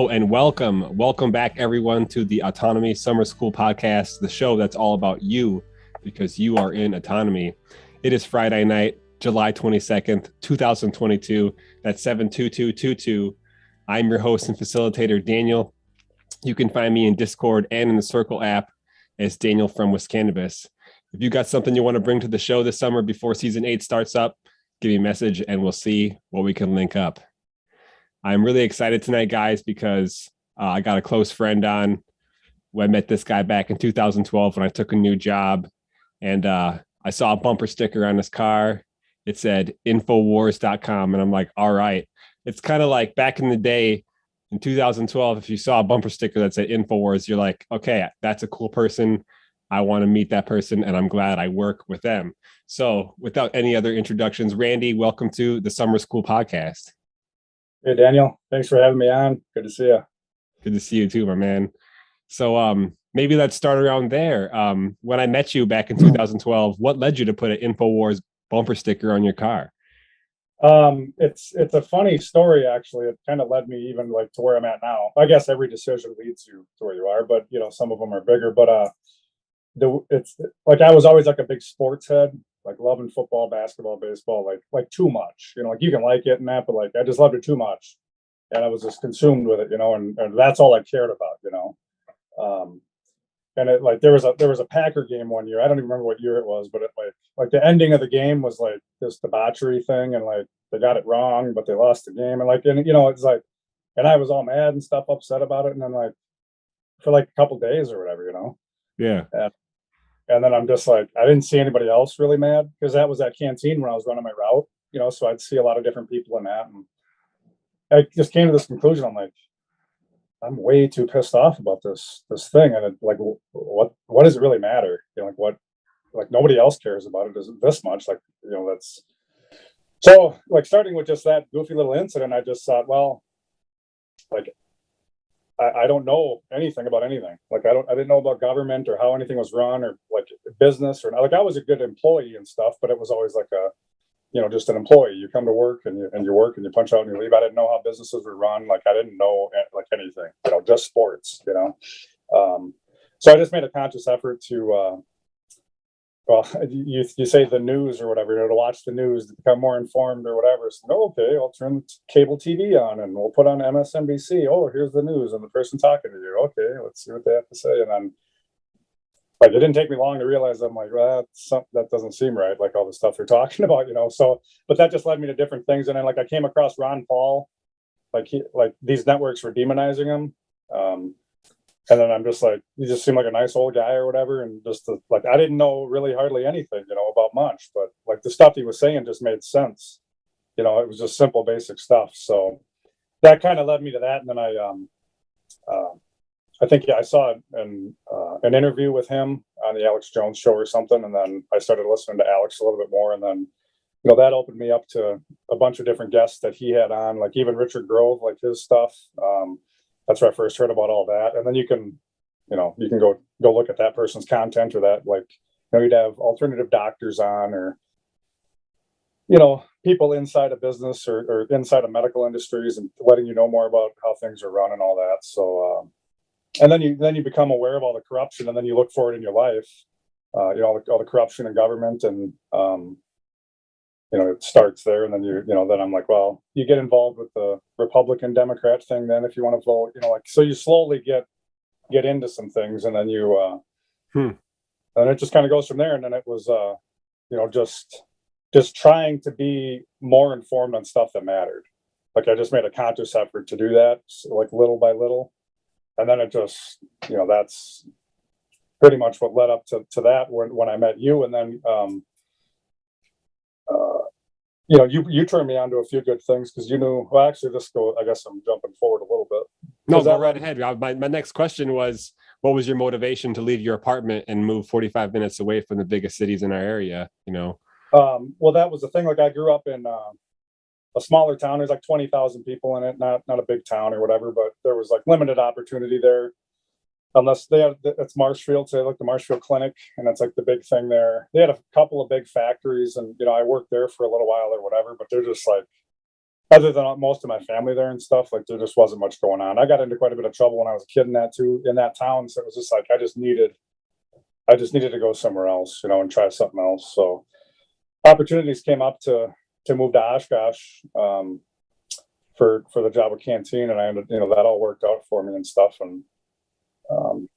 Hello and welcome back everyone to the Autonomy Summer School Podcast, the show that's all about you because you are in autonomy. It is Friday night, July 22nd, 2022. That's 72222. I'm your host and facilitator, Daniel. You can find me in Discord and in the Circle app as Daniel from Wiscannabis. If you got something you want to bring to the show this summer before season 8 starts up, give me a message and we'll see what we can link up. I'm really excited tonight, guys, because I got a close friend on. I met this guy back in 2012 when I took a new job, and I saw a bumper sticker on his car. It said Infowars.com, and I'm like, all right. It's kind of like back in the day in 2012, if you saw a bumper sticker that said Infowars, you're like, okay, that's a cool person. I want to meet that person, and I'm glad I work with them. So without any other introductions, Randy, welcome to the Summer School Podcast. Hey, Daniel. Thanks for having me on. Good to see you. Good to see you too, my man. So maybe let's start around there. When I met you back in 2012, what led you to put an InfoWars bumper sticker on your car? It's a funny story, actually. It kind of led me even like to where I'm at now. I guess every decision leads you to where you are, but you know, some of them are bigger. But it's like I was always like a big sports head, like loving football, basketball, baseball, like too much. You know, like you can like it and that, but like I just loved it too much, and I was just consumed with it. You know, and that's all I cared about. You know, and it like there was a Packer game one year. I don't even remember what year it was, but it like the ending of the game was like this debauchery thing, and like they got it wrong, but they lost the game, and you know, it's like, and I was all mad and stuff, upset about it, and then like for like a couple days or whatever, you know. Yeah. And then I'm just like, I didn't see anybody else really mad because that was that canteen when I was running my route, you know, so I'd see a lot of different people in that. And I just came to this conclusion. I'm like, I'm way too pissed off about this thing. And it, like, what does it really matter? You know, like nobody else cares about it this much. Like, you know, that's so like starting with just that goofy little incident, I just thought, well, like, I don't know anything about anything. Like I didn't know about government or how anything was run or like business or not. Like I was a good employee and stuff, but it was always like a, you know, just an employee. You come to work and you work and you punch out and you leave. I didn't know how businesses were run. Like I didn't know like anything, you know, just sports, you know? So I just made a conscious effort to, well, you say the news or whatever, you know, to watch the news to become more informed or whatever. So, okay, I'll turn cable TV on and we'll put on MSNBC. Oh, here's the news and the person talking to you. Okay, let's see what they have to say. And then, like, it didn't take me long to realize I'm like, well, that doesn't seem right. Like all the stuff they're talking about, you know. So, but that just led me to different things. And then, like, I came across Ron Paul, like these networks were demonizing him. And then I'm just like, you just seem like a nice old guy or whatever. And just like, I didn't know really hardly anything, you know, about much, but like the stuff he was saying just made sense. You know, it was just simple, basic stuff. So that kind of led me to that. And then I think, yeah, I saw an interview with him on the Alex Jones show or something. And then I started listening to Alex a little bit more. And then, you know, that opened me up to a bunch of different guests that he had on, like even Richard Grove, like his stuff. That's where I first heard about all that. And then you can go look at that person's content or that, like, you know, you'd have alternative doctors on or, you know, people inside a business or inside of medical industries and letting you know more about how things are run and all that. So, and then you become aware of all the corruption and then you look for it in your life, you know, all the corruption in government and, you know, it starts there. And then then I'm like, well, you get involved with the Republican Democrat thing. Then if you want to vote, you know, like, so you slowly get into some things and then and it just kind of goes from there. And then it was, you know, just trying to be more informed on stuff that mattered. Like I just made a conscious effort to do that, like little by little. And then it just, you know, that's pretty much what led up to that when I met you. And then, you know, you turned me on to a few good things because you knew. Well, actually, I guess I'm jumping forward a little bit. No, go right ahead. My next question was, what was your motivation to leave your apartment and move 45 minutes away from the biggest cities in our area? You know. Well, that was the thing. Like, I grew up in a smaller town. There's like 20,000 people in it. Not a big town or whatever, but there was like limited opportunity there. Unless it's Marshfield, so they like the Marshfield Clinic, and that's like the big thing there. They had a couple of big factories, and you know, I worked there for a little while or whatever, but they're just like other than most of my family there and stuff, like there just wasn't much going on. I got into quite a bit of trouble when I was a kid in that town. So it was just like I just needed to go somewhere else, and try something else. So opportunities came up to move to Oshkosh, for the job with Canteen, and I ended, that all worked out for me and stuff. And um,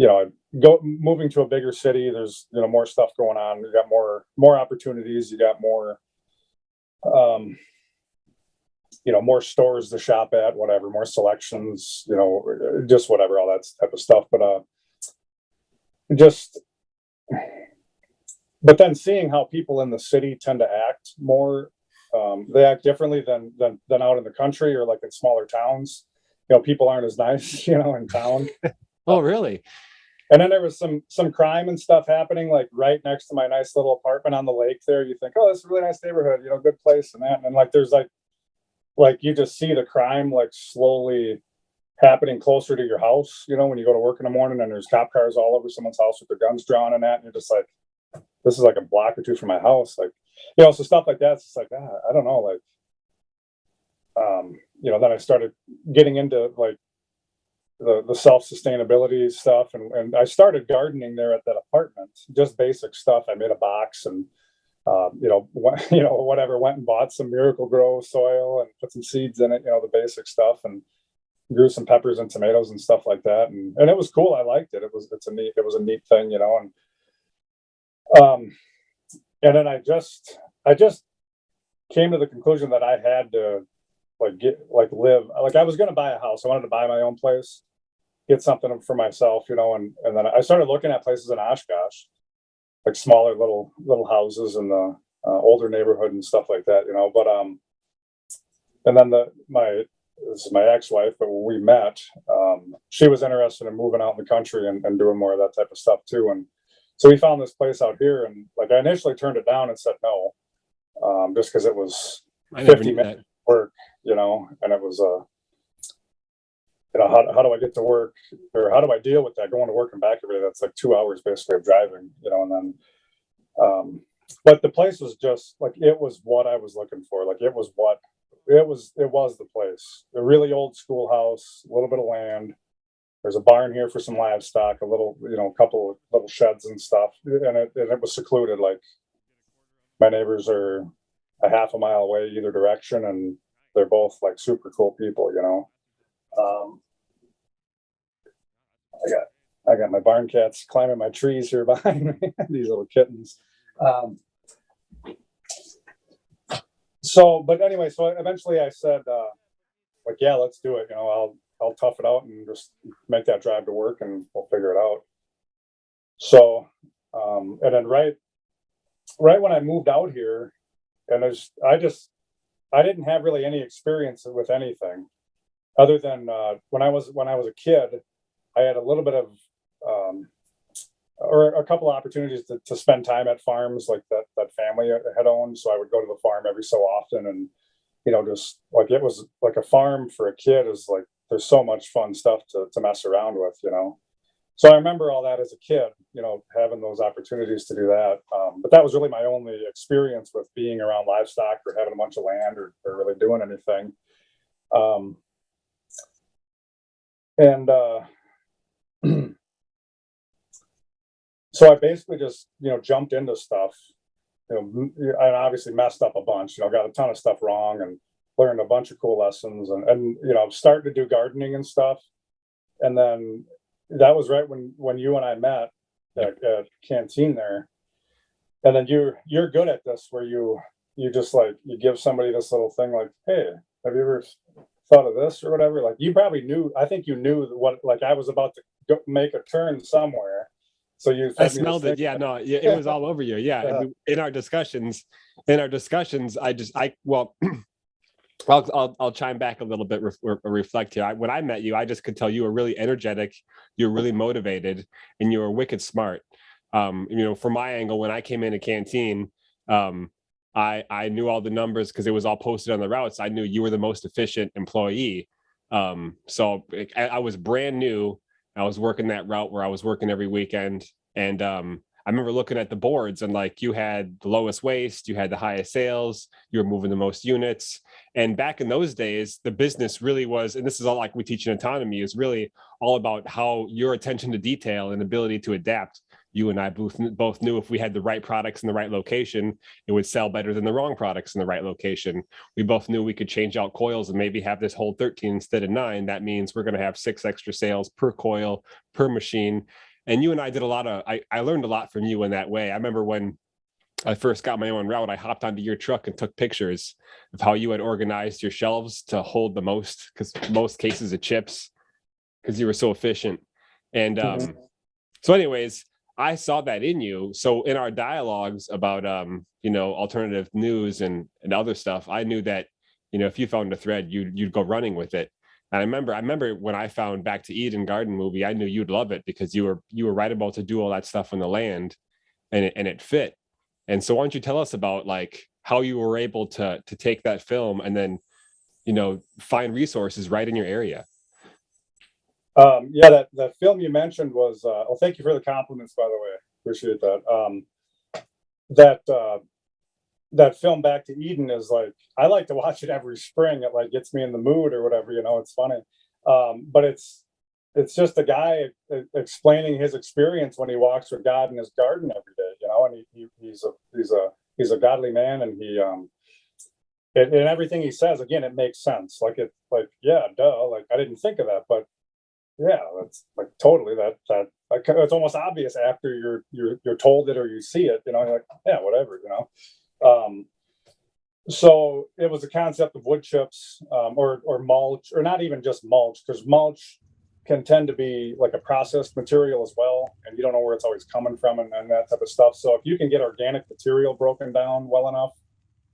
I go moving to a bigger city. There's more stuff going on. You got more opportunities. You got more um, more stores to shop at, whatever, more selections, just whatever, all that type of stuff. Just, but then seeing how people in the city tend to act more, they act differently than out in the country or like in smaller towns. People aren't as nice, in town. Oh, really? And then there was some crime and stuff happening, like right next to my nice little apartment on the lake there. You think, oh, this is a really nice neighborhood, good place and that. And then like there's like you just see the crime like slowly happening closer to your house, when you go to work in the morning and there's cop cars all over someone's house with their guns drawn and that, and you're just like, this is like a block or two from my house. Like, so stuff like that. It's just like, I don't know. Like, then I started getting into like the self-sustainability stuff. And I started gardening there at that apartment, just basic stuff. I made a box and, whatever, went and bought some Miracle Grow soil and put some seeds in it, the basic stuff, and grew some peppers and tomatoes and stuff like that. And it was cool. I liked it. It was a neat thing, and then I just came to the conclusion that I had to live, like I was going to buy a house. I wanted to buy my own place, get something for myself, and then I started looking at places in Oshkosh, like smaller little houses in the older neighborhood and stuff like that, but and then this is my ex-wife, but when we met, she was interested in moving out in the country and doing more of that type of stuff too. And so we found this place out here, and like I initially turned it down and said no, just because it was 50 minutes work, and it was how do I get to work, or how do I deal with that going to work and back every day? That's like 2 hours basically of driving, and then but the place was just like, it was what I was looking for. Like it was the place. A really old schoolhouse, a little bit of land. There's a barn here for some livestock, a little, a couple of little sheds and stuff. And it was secluded. Like my neighbors are a half a mile away either direction, and they're both like super cool people, I got my barn cats climbing my trees here behind me, these little kittens. But anyway, so eventually I said, like, yeah, let's do it. I'll tough it out and just make that drive to work, and we'll figure it out. So, and then right when I moved out here, and I didn't have really any experience with anything other than when I was a kid. I had a little bit of or a couple of opportunities to spend time at farms like that family had owned. So I would go to the farm every so often, and just like, it was like a farm for a kid is like, there's so much fun stuff to mess around with, So I remember all that as a kid, having those opportunities to do that. But that was really my only experience with being around livestock or having a bunch of land or really doing anything. So I basically just, jumped into stuff, I obviously messed up a bunch, got a ton of stuff wrong, and learned a bunch of cool lessons, and started to do gardening and stuff. And then that was right when you and I met at Canteen there. And then you're good at this, where you just like, you give somebody this little thing like, hey, have you ever thought of this or whatever? Like, you probably knew, I think you knew what, like, I was about to make a turn somewhere. So I smelled it. Yeah, no, it was all over you. Yeah. In our discussions, well, I'll chime back a little bit, reflect here. When I met you, I just could tell you were really energetic, you're really motivated, and you were wicked smart. From my angle, when I came into Canteen, I knew all the numbers because it was all posted on the routes. I knew you were the most efficient employee. So I was brand new. I was working that route where I was working every weekend, and I remember looking at the boards and like you had the lowest waste, you had the highest sales, you were moving the most units. And back in those days, the business really was, and this is all like we teach in Autonomy, is really all about how your attention to detail and ability to adapt. You and I both knew if we had the right products in the right location, it would sell better than the wrong products in the right location. We both knew we could change out coils and maybe have this hold 13 instead of 9. That means we're going to have 6 extra sales per coil, per machine. And you and I did a lot of, I learned a lot from you in that way. I remember when I first got my own route, I hopped onto your truck and took pictures of how you had organized your shelves to hold the most cases of chips, because you were so efficient. And so anyways, I saw that in you. So in our dialogues about, alternative news and other stuff, I knew that, if you found a thread, you'd go running with it. And I remember when I found Back to Eden Garden movie, I knew you'd love it because you were right about to do all that stuff on the land, and it fit. And so why don't you tell us about like how you were able to take that film and then, find resources right in your area? That film you mentioned was, thank you for the compliments, by the way. Appreciate that. That film Back to Eden is like, I like to watch it every spring. It like gets me in the mood or whatever, it's funny. But it's just a guy explaining his experience when he walks with God in his garden every day, and he's a godly man, and and everything he says, again, it makes sense. Yeah, duh, like I didn't think of that, but yeah, that's like totally that like, it's almost obvious after you're told it or you see it, you're like, yeah, whatever. So it was a concept of wood chips, or mulch, or not even just mulch, because mulch can tend to be like a processed material as well, and you don't know where it's always coming from, and that type of stuff. So if you can get organic material broken down well enough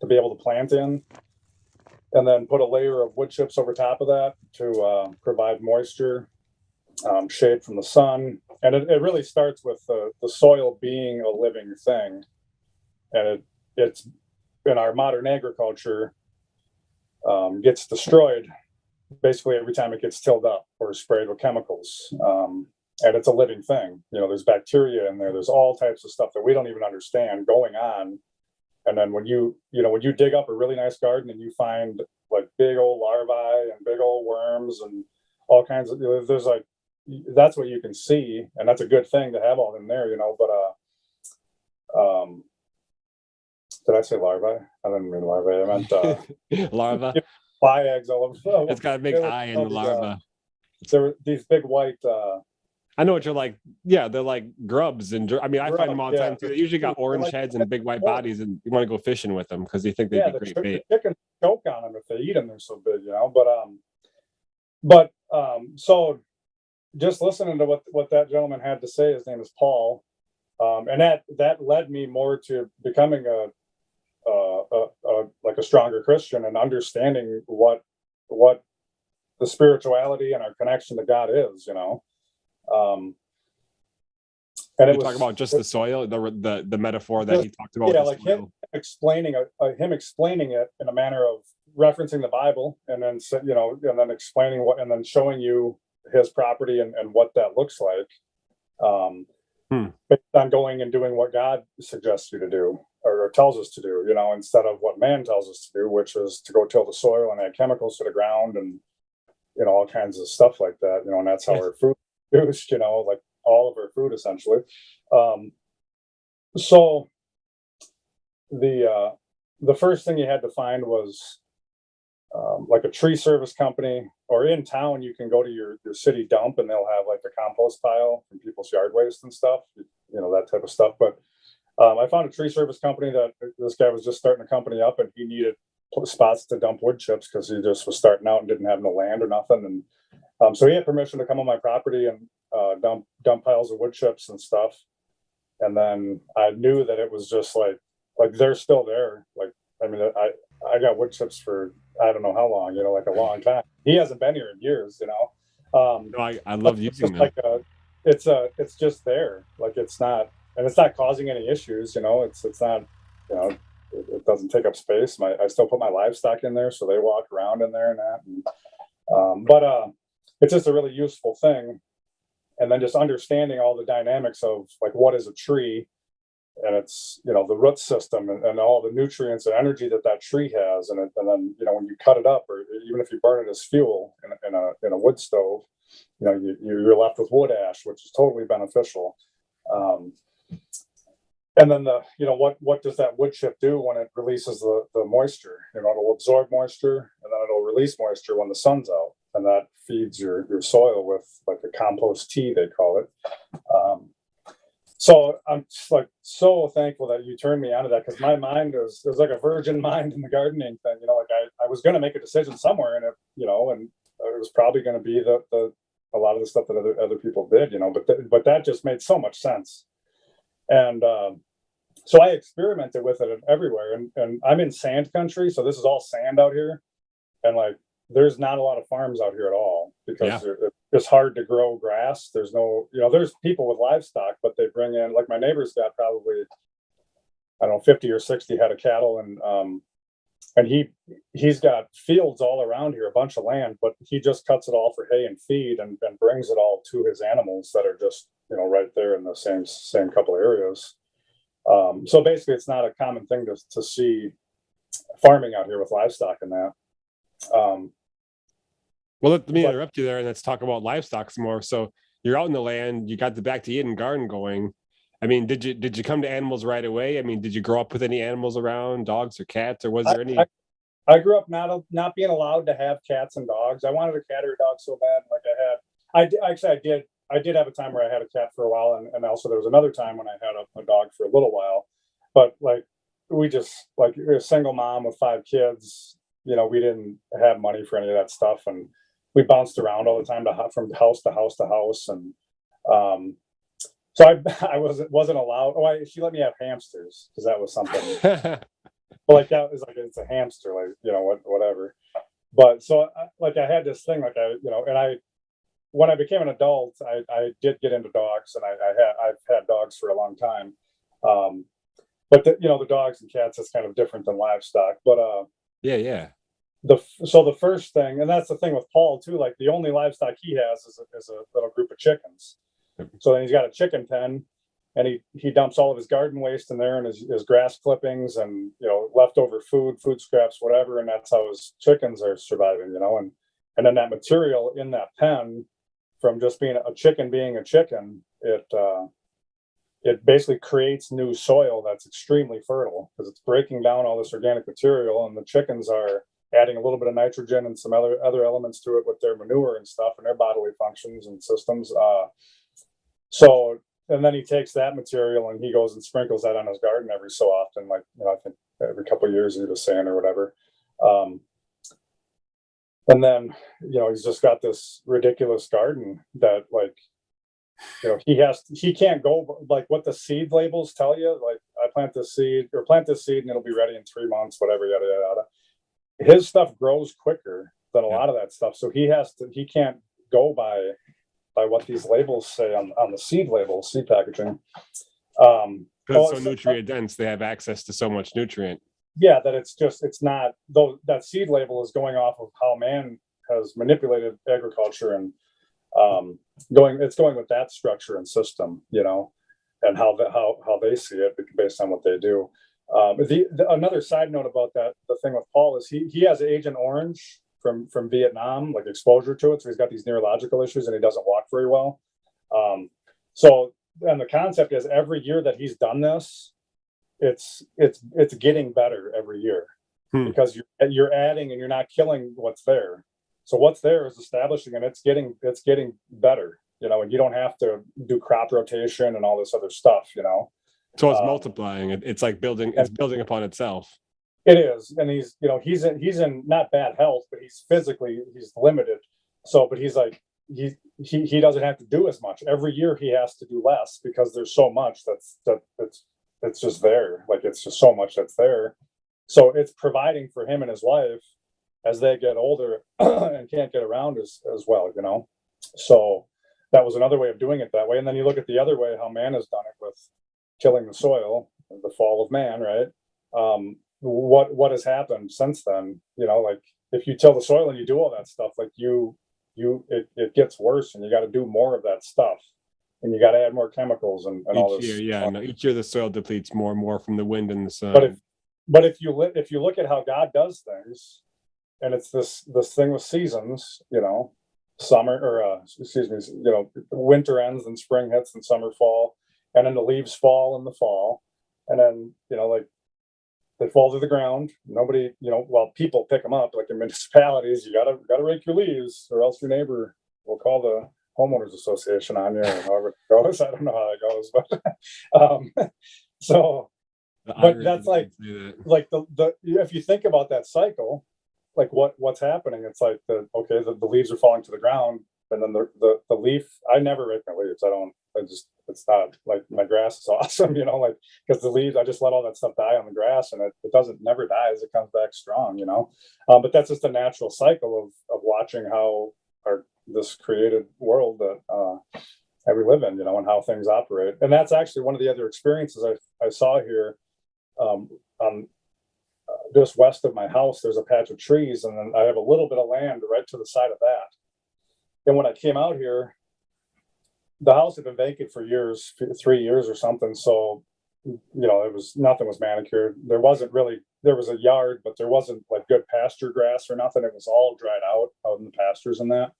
to be able to plant in, and then put a layer of wood chips over top of that to provide moisture, shade from the sun, and it really starts with the soil being a living thing, and it's in our modern agriculture gets destroyed basically every time it gets tilled up or sprayed with chemicals, and it's a living thing. There's bacteria in there, there's all types of stuff that we don't even understand going on. And then when you dig up a really nice garden and you find like big old larvae and big old worms and all kinds of, there's like, that's what you can see, and that's a good thing to have all in there, but did I say larvae? I didn't mean larvae. I meant larva. Fly eggs all over. It's got a big eye in the larva. There were these big white. I know what you're like. Yeah, they're like grubs, and I find them all the time too. They usually got orange heads and big white bodies, and you want to go fishing with them because you think they'd be great bait. The chickens choke on them if they eat them. They're so big, So just listening to what that gentleman had to say, his name is Paul, and that led me more to becoming like a stronger Christian and understanding what the spirituality and our connection to God is, and you talk about just the soil, the metaphor that he talked about. Yeah, like him explaining it in a manner of referencing the Bible, and then and then explaining and then showing you his property and what that looks like, based on going and doing what God suggests you to do or tells us to do, instead of what man tells us to do, which is to go till the soil and add chemicals to the ground and all kinds of stuff like that, and that's how our food is produced, like all of our food essentially. So the first thing you had to find was like a tree service company, or in town you can go to your city dump and they'll have like a compost pile from people's yard waste and stuff, that type of stuff. But I found a tree service company that this guy was just starting a company up, and he needed spots to dump wood chips because he just was starting out and didn't have no land or nothing. And so he had permission to come on my property and dump piles of wood chips and stuff. And then I knew that it was just like they're still there. Like, I got wood chips for I don't know how long, like a long time. He hasn't been here in years, I love using them. Like it's just there. Like it's not causing any issues, it's not, it doesn't take up space. I still put my livestock in there, so they walk around in there and that. And, but it's just a really useful thing. And then just understanding all the dynamics of like what is a tree, and it's, the root system and all the nutrients and energy that tree has. And then, when you cut it up, or even if you burn it as fuel in a wood stove, you're left with wood ash, which is totally beneficial. And then what does that wood chip do when it releases the moisture? It'll absorb moisture, and then it'll release moisture when the sun's out, and that feeds your soil with like a compost tea, they call it. So I'm just like so thankful that you turned me onto that, because my mind was like a virgin mind in the gardening thing. Like I was going to make a decision somewhere, and and it was probably going to be the a lot of the stuff that other people did, but that just made so much sense. And so I experimented with it everywhere, and I'm in sand country, so this is all sand out here, and like there's not a lot of farms out here at all, because it's hard to grow grass. There's no, there's people with livestock, but they bring in, like my neighbor's got probably, I don't know, 50 or 60 head of cattle, and he's got fields all around here, a bunch of land, but he just cuts it all for hay and feed, and brings it all to his animals that are just, right there in the same couple of areas. So basically it's not a common thing to see farming out here with livestock and that. Well, let me interrupt you there, and let's talk about livestock some more. So you're out in the land, you got the Back to Eden garden going. I mean, did you come to animals right away? I mean, did you grow up with any animals around, dogs or cats, or was there any? I grew up not being allowed to have cats and dogs. I wanted a cat or a dog so bad. I did have a time where I had a cat for a while, and also there was another time when I had a dog for a little while. But like we were a single mom with 5 kids. We didn't have money for any of that stuff, and we bounced around all the time from house to house to house, and so I wasn't allowed. She let me have hamsters, because that was something. Well, like that was like, it's a hamster, like whatever. But so I had this thing, like and when I became an adult, I did get into dogs, and I've had dogs for a long time. But the dogs and cats is kind of different than livestock. But yeah. So the first thing, and that's the thing with Paul too, like the only livestock he has is a little group of chickens. So then he's got a chicken pen, and he dumps all of his garden waste in there, and his grass clippings, and leftover food scraps, whatever, and that's how his chickens are surviving. And then that material in that pen, from just being a chicken, it basically creates new soil that's extremely fertile, because it's breaking down all this organic material, and the chickens are adding a little bit of nitrogen and some other elements to it with their manure and stuff, and their bodily functions and systems. So, and then he takes that material and he goes and sprinkles that on his garden every so often, like, I think every couple of years, he was saying, or whatever. And then, he's just got this ridiculous garden that, like, he can't go like what the seed labels tell you. Like, I plant this seed and it'll be ready in 3 months, whatever, yada, yada, yada. His stuff grows quicker than a lot of that stuff. So he can't go by what these labels say on the seed packaging. Because it's so nutrient dense, they have access to so much nutrient. Yeah, that it's not, though, that seed label is going off of how man has manipulated agriculture, and going with that structure and system, and how they see it based on what they do. Another side note about that, the thing with Paul is he has Agent Orange from Vietnam, like exposure to it. So he's got these neurological issues, and he doesn't walk very well. And the concept is, every year that he's done this, it's getting better every year, because you're adding and you're not killing what's there. So what's there is establishing, and it's getting better, and you don't have to do crop rotation and all this other stuff, So it's multiplying. It's like building upon itself. It is. And he's in not bad health, but he's limited. So, but he's like, he doesn't have to do as much. Every year he has to do less, because there's so much it's just there. Like, it's just so much that's there. So it's providing for him and his wife as they get older and can't get around as well, So that was another way of doing it that way. And then you look at the other way, how man has done it with killing the soil, the fall of man, right? What has happened since then? Like, if you till the soil and you do all that stuff, like it gets worse, and you got to do more of that stuff. and you got to add more chemicals and all Each this. year, yeah, no, each year the soil depletes more and more from the wind and the sun. But if you look at how God does things, and it's this thing with seasons, summer or excuse me, winter ends and spring hits and summer fall, and then the leaves fall in the fall, and then like they fall to the ground. Nobody, well, people pick them up. Like in municipalities, you gotta rake your leaves, or else your neighbor will call the homeowners association on you, or however it goes. I don't know how that goes, but so. But that's like the if you think about that cycle, like what's happening, it's like the leaves are falling to the ground, and then the leaf. I never rake my leaves. It's not like my grass is awesome, like because the leaves, I just let all that stuff die on the grass, and it doesn't never dies. It comes back strong, But that's just a natural cycle of watching how this created world that we live in, and how things operate. And that's actually one of the other experiences I saw here. On just west of my house, there's a patch of trees, and then I have a little bit of land right to the side of that. And when I came out here, the house had been vacant for years, 3 years or something. So, nothing was manicured. There was a yard, but there wasn't like good pasture grass or nothing. It was all dried out in the pastures and that,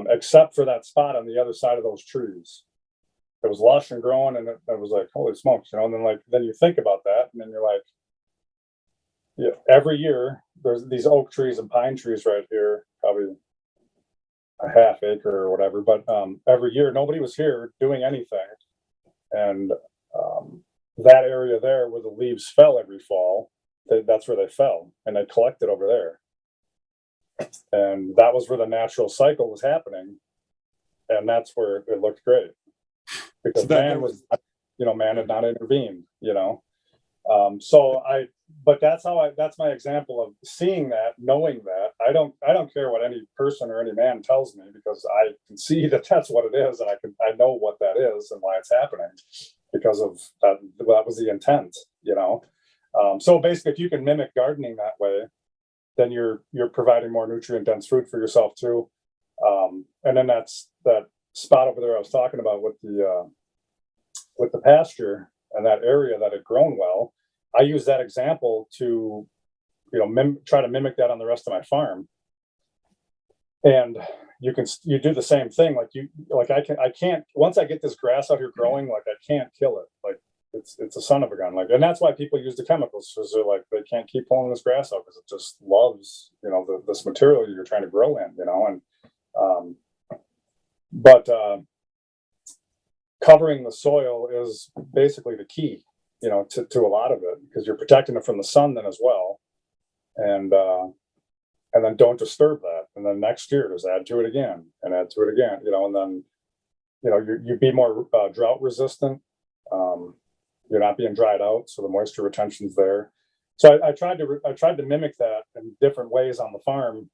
except for that spot on the other side of those trees. It was lush and growing, and it was like, holy smokes, and then you think about that, and then you're like, yeah, every year there's these oak trees and pine trees right here, probably a half acre or whatever, but every year nobody was here doing anything, and that area there where the leaves fell every fall, that's where they fell, and they collected over there, and that was where the natural cycle was happening, and that's where it looked great. Because man had not intervened, but that's my example of seeing that, knowing that. I don't care what any person or any man tells me, because I can see that that's what it is, and I know what that is and why it's happening, because of that was the intent, So basically, if you can mimic gardening that way, then you're providing more nutrient dense food for yourself too. And then that's that spot over there I was talking about with the pasture and that area that had grown well. I use that example to, try to mimic that on the rest of my farm. And you do the same thing. I can't, once I get this grass out here growing, like I can't kill it. Like it's a son of a gun. Like, and that's why people use the chemicals, because they're like, they can't keep pulling this grass out because it just loves, this material you're trying to grow in, and, but covering the soil is basically the key, to a lot of it, because you're protecting it from the sun then as well. And then don't disturb that. And then next year just add to it again and add to it again, and then, you be more drought resistant. You're not being dried out, so the moisture retention's there. So I tried to mimic that in different ways on the farm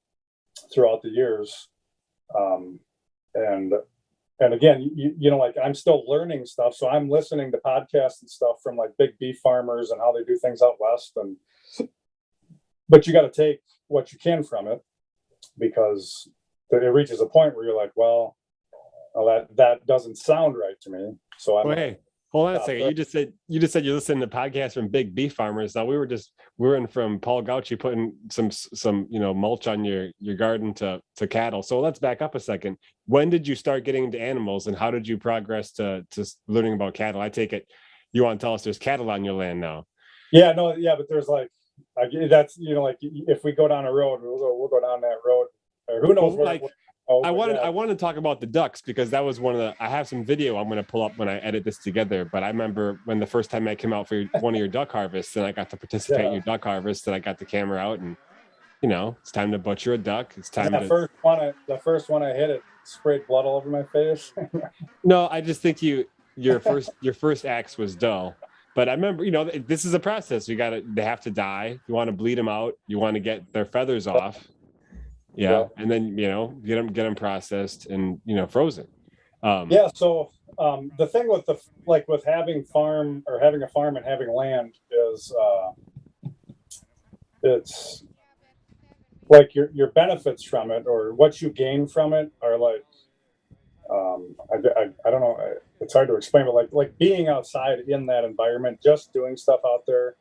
throughout the years. And again, like I'm still learning stuff. So I'm listening to podcasts and stuff from like big beef farmers and how they do things out west. But you got to take what you can from it, because it reaches a point where you're like, well, that doesn't sound right to me. So hey, hold on a second. You just said you're listening to podcasts from big beef farmers. Now we were in from Paul Gauchi putting some mulch on your garden to cattle. So let's back up a second. When did you start getting into animals, and how did you progress to learning about cattle? I take it you want to tell us there's cattle on your land now. Yeah, no, yeah, but there's like that's like if we go down a road, we'll go down that road. Or who knows? I want to talk about the ducks, because that was I have some video I'm going to pull up when I edit this together. But I remember when the first time I came out for one of your duck harvests, and I got to participate in your duck harvest, and I got the camera out, and it's time to butcher a duck. It's time the first one I hit, it sprayed blood all over my face. No, I just think your first axe was dull. But I remember, this is a process. They have to die. You want to bleed them out. You want to get their feathers off. Yeah. And then, get them processed and, frozen. So the thing with having a farm and having land is it's like your benefits from it, or what you gain from it, are like I don't know. It's hard to explain, but like being outside in that environment, just doing stuff out there,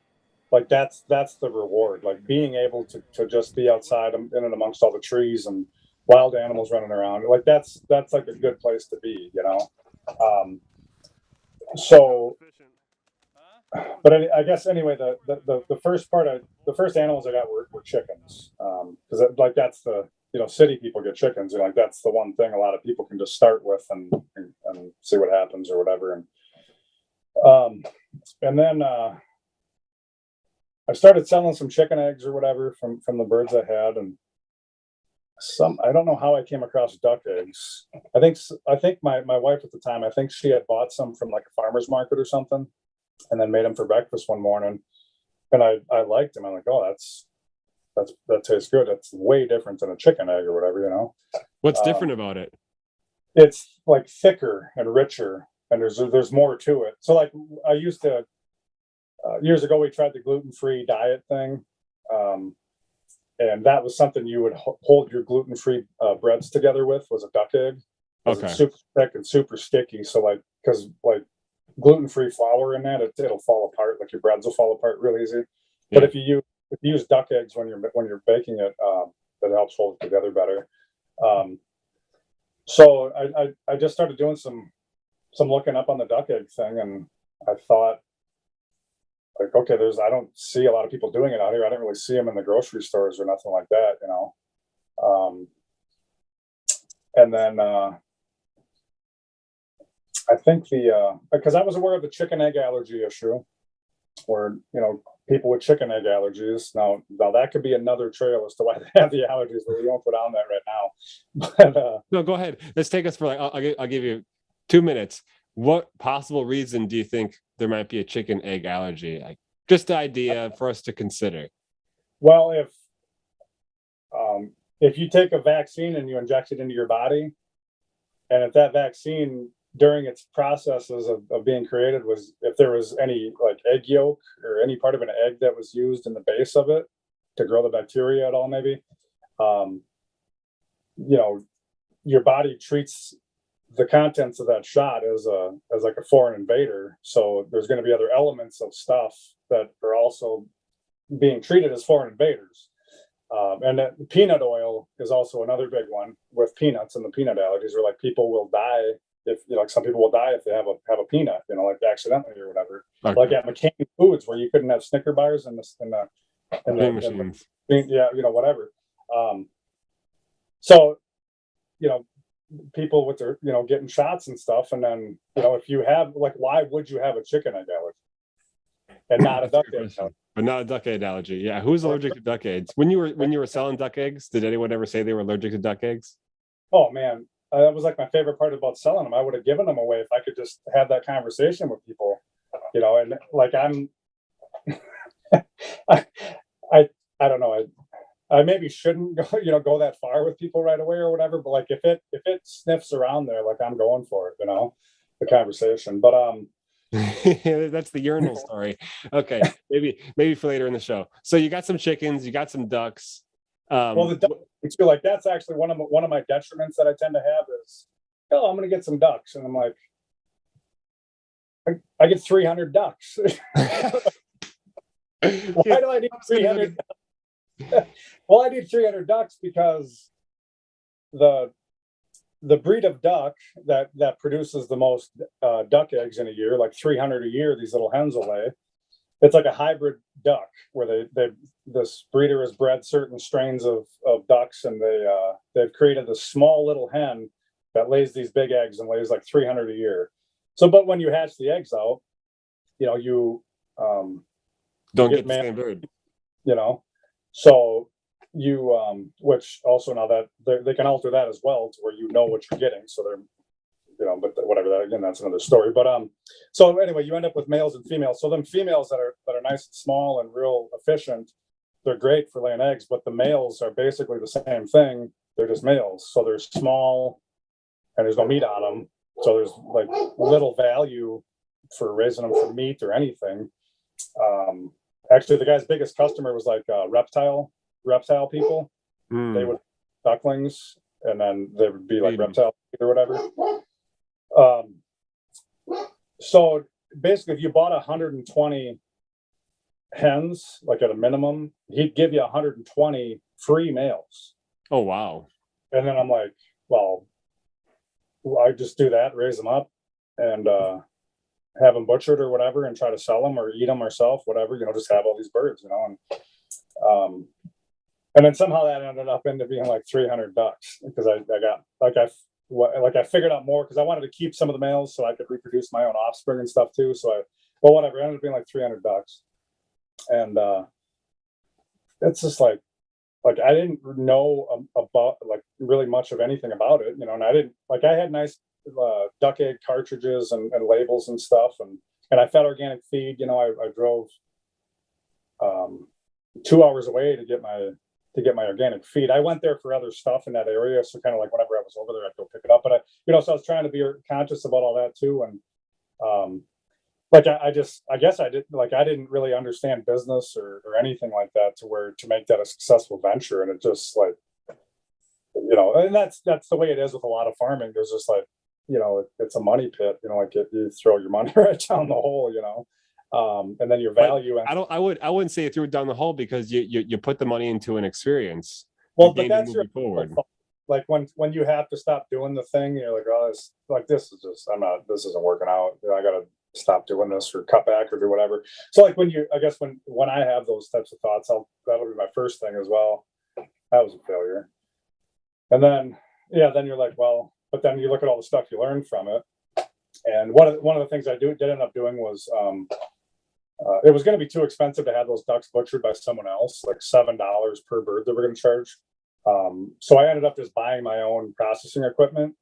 like that's the reward. Like being able to just be outside in and amongst all the trees and wild animals running around. Like that's like a good place to be, you know. So, but I guess anyway, the first part of the first animals I got were chickens, because like that's the, you know, city people get chickens, you know, like that's the one thing a lot of people can just start with and see what happens or whatever. And then I started selling some chicken eggs or whatever from the birds I had, and I don't know how I came across duck eggs. I think my wife at the time, I think she had bought some from like a farmer's market or something, and then made them for breakfast one morning, and I liked them. I'm like, oh, that tastes good. That's way different than a chicken egg or whatever, you know. What's different about it? It's like thicker and richer, and there's more to it. So like I used to years ago we tried the gluten-free diet thing, and that was something you would hold your gluten-free breads together with, was a duck egg. Because Okay. it's super thick and super sticky. So like, because like gluten-free flour in that, it'll fall apart. Like your breads will fall apart real easy. Yeah. But if you use duck eggs when you're baking it, that helps hold it together better. So I just started doing some looking up on the duck egg thing, and I thought, like, okay, I don't see a lot of people doing it out here. I didn't really see them in the grocery stores or nothing like that, you know. And then I think because I was aware of the chicken egg allergy issue, where, you know, people with chicken egg allergies. Now that could be another trail as to why they have the allergies, but we won't go down that right now. But No, go ahead. Let's take us for like, I'll give you 2 minutes. What possible reason do you think there might be a chicken egg allergy? Like, just the idea for us to consider. well, if you take a vaccine and you inject it into your body, and if that vaccine during its processes of being created if there was any like egg yolk or any part of an egg that was used in the base of it to grow the bacteria at all, maybe, you know, your body treats the contents of that shot as like a foreign invader. So there's going to be other elements of stuff that are also being treated as foreign invaders. And peanut oil is also another big one with peanuts and the peanut allergies, where like people will die if, you know, like some people will die if they have a peanut, you know, like accidentally or whatever. Okay. Like at McCain Foods, where you couldn't have Snicker bars in Machines. yeah, you know, whatever. So, you know, people with their, you know, getting shots and stuff, and then, you know, if you have, like, why would you have a chicken egg allergy and not a duck egg allergy? But not a duck egg allergy. Yeah, who's allergic to duck eggs? When you were selling duck eggs, did anyone ever say they were allergic to duck eggs? Oh man, that was like my favorite part about selling them. I would have given them away if I could just have that conversation with people, you know. And like I, I don't know. I maybe shouldn't go, you know, go that far with people right away or whatever. But like if it sniffs around there, like I'm going for it, you know, the conversation. But That's the urinal story. Okay, maybe for later in the show. So you got some chickens, you got some ducks. Well, the ducks too, like that's actually one of my detriments that I tend to have is, oh, I'm going to get some ducks, and I'm like, I get 300 ducks. Why do I need 300? Well, I need 300 ducks because the breed of duck that produces the most duck eggs in a year, like 300 a year, these little hens will lay. It's like a hybrid duck where this breeder has bred certain strains of ducks, and they've created this small little hen that lays these big eggs and lays like 300 a year. So, but when you hatch the eggs out, you know, you don't get the same bird, you know. So you which also, now that they can alter that as well to where you know what you're getting, so they're, you know, but whatever, that again, that's another story. But so anyway, you end up with males and females. So them females that are nice and small and real efficient, they're great for laying eggs. But the males are basically the same thing, they're just males, so they're small and there's no meat on them, so there's like little value for raising them for meat or anything. Actually, the guy's biggest customer was like reptile people. They would ducklings, and then they would be like Feed 'em. reptile or whatever. So basically, if you bought 120 hens, like at a minimum, he'd give you 120 free males. Oh, wow. And then I'm like, well, I just do that, raise them up, and have them butchered or whatever, and try to sell them or eat them ourselves, whatever. Just have all these birds, and then somehow that ended up into being like 300 ducks because I got I figured out more because I wanted to keep some of the males so I could reproduce my own offspring and stuff too. So whatever, it ended up being like 300 ducks, and it's just like I didn't know about like really much of anything about it, and I didn't I had nice duck egg cartridges and labels and stuff, and I fed organic feed. I drove 2 hours away to get my organic feed. I went there for other stuff in that area, so kind of like whenever I was over there, I'd go pick it up. But so I was trying to be conscious about all that too, and I guess I didn't really understand business or anything like that to make that a successful venture, and it just and that's the way it is with a lot of farming. There's just it's a money pit, you throw your money right down the hole, and then your value. I wouldn't say it threw it down the hole because you put the money into an experience. Well, but that's your forward. Like when you have to stop doing the thing, you're like, oh, this isn't working out. I got to stop doing this or cut back or do whatever. So when I have those types of thoughts, that'll be my first thing as well. That was a failure. And then you're like, well, but then you look at all the stuff you learned from it. And one of the things I did end up doing was it was going to be too expensive to have those ducks butchered by someone else, like $7 per bird that we're going to charge. So I ended up just buying my own processing equipment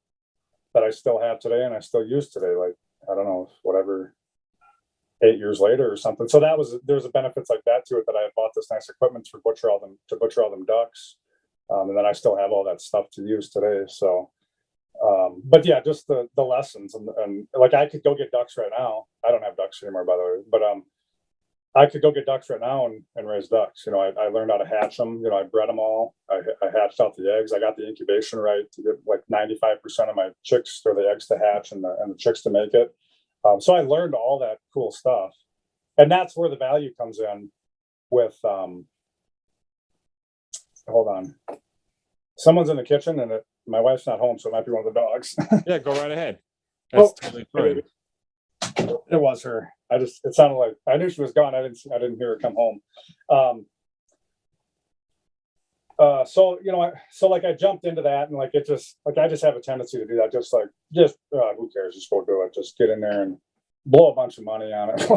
that I still have today and I still use today. Like, I don't know, whatever, 8 years later or something. So there's a benefits like that to it, that I had bought this nice equipment to butcher all them ducks. And then I still have all that stuff to use today. So, but yeah, just the lessons and like I could go get ducks right now. I don't have ducks anymore, by the way, but I could go get ducks right now and raise ducks. I learned how to hatch them. I bred them all. I hatched out the eggs. I got the incubation right to get like 95% of my chicks or the eggs to hatch and the chicks to make it. So I learned all that cool stuff, and that's where the value comes in. With hold on, someone's in the kitchen and my wife's not home, so it might be one of the dogs. Yeah, go right ahead. That's totally fine. It was her. It sounded like I knew she was gone. I didn't hear her come home. So I jumped into that, and I just have a tendency to do that. Who cares? Just go do it. Just get in there and blow a bunch of money on it.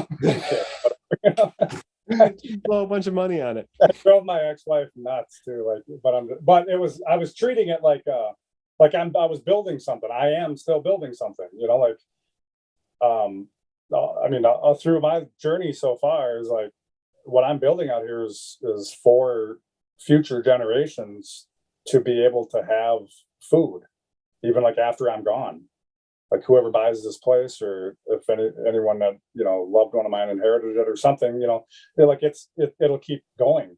Blow a bunch of money on it. I drove my ex-wife nuts too. I was treating it like I was building something. I am still building something. Through my journey so far is like what I'm building out here is for future generations to be able to have food, even like after I'm gone. Like whoever buys this place, or if anyone that loved one of mine inherited it or something, it'll keep going,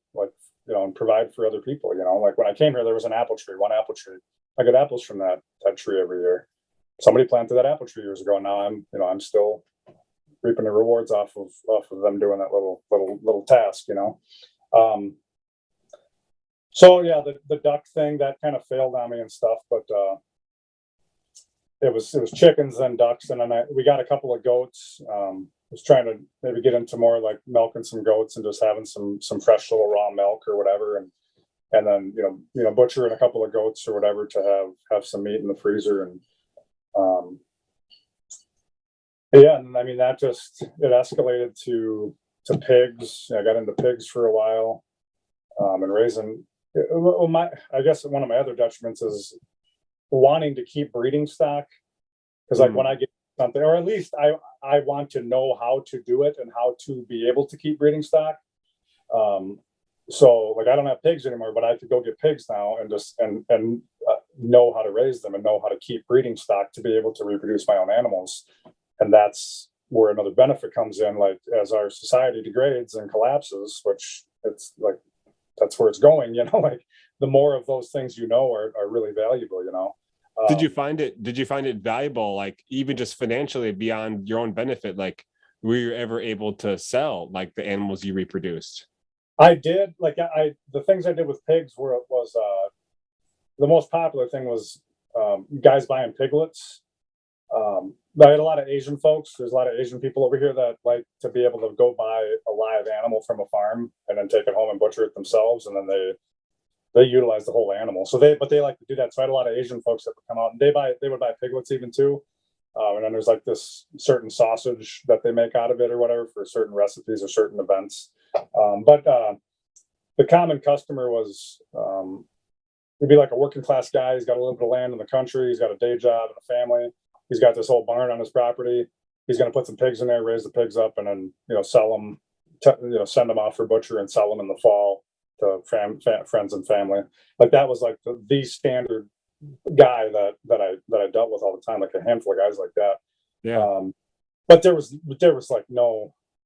and provide for other people. Like when I came here, there was one apple tree. I get apples from that tree every year. Somebody planted that apple tree years ago. And now I'm still reaping the rewards off of them doing that little task. So yeah, the duck thing that kind of failed on me and stuff, but it was chickens, then ducks, and then we got a couple of goats. Was trying to maybe get into more like milking some goats and just having some fresh little raw milk or whatever, and then butchering a couple of goats or whatever to have some meat in the freezer. And and I mean that it escalated to pigs. I got into pigs for a while, and raising. I guess one of my other detriments is wanting to keep breeding stock, because when I get something, or at least I want to know how to do it and how to be able to keep breeding stock. So I don't have pigs anymore, but I could go get pigs now and just know how to raise them and know how to keep breeding stock to be able to reproduce my own animals. And that's where another benefit comes in, like as our society degrades and collapses, which it's like that's where it's going, the more of those things are really valuable. Did you find it valuable, like even just financially beyond your own benefit? Like, were you ever able to sell like the animals you reproduced? I did, like, the things I did with pigs was the most popular thing was guys buying piglets. I had a lot of Asian folks. There's a lot of Asian people over here that like to be able to go buy a live animal from a farm and then take it home and butcher it themselves, and then they utilize the whole animal. So they like to do that. So I had a lot of Asian folks that would come out and they would buy piglets even too. And then there's like this certain sausage that they make out of it or whatever for certain recipes or certain events. But the common customer was he'd be like a working class guy. He's got a little bit of land in the country. He's got a day job and a family. He's got this whole barn on his property. He's going to put some pigs in there, raise the pigs up, and then sell them, send them off for butcher and sell them in the fall to friends and family. Like that was like the standard guy that I dealt with all the time, like a handful of guys like that. Yeah. But there was like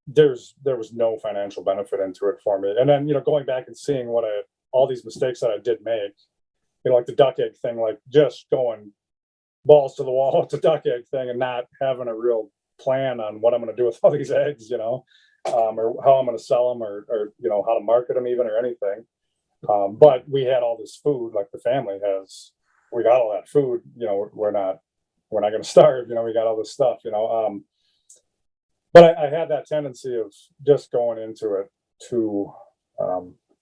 there was no financial benefit into it for me. And then going back and seeing all these mistakes that I did make, like the duck egg thing, like just going balls to the wall with the duck egg thing and not having a real plan on what I'm going to do with all these eggs, or how I'm going to sell them, or how to market them even, or anything. But we had all this food, like the family has. We got all that food. We're not going to starve. We got all this stuff. But I had that tendency of just going into it too,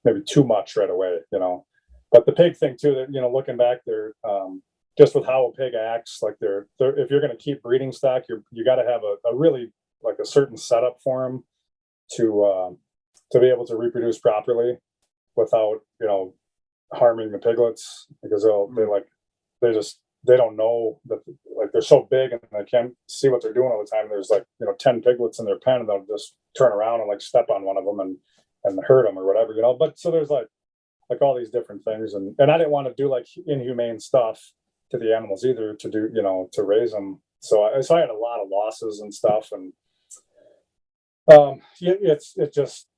maybe too much right away. But the pig thing too. That looking back there. Just with how a pig acts, like they're if you're going to keep breeding stock, you got to have a really like a certain setup for them to be able to reproduce properly without harming the piglets, because they don't know that, like, they're so big and they can't see what they're doing all the time. There's like 10 piglets in their pen, and they'll just turn around and like step on one of them and hurt them or whatever. But so there's like all these different things, and I didn't want to do like inhumane stuff to the animals either, to do to raise them. So I had a lot of losses and stuff, and it's just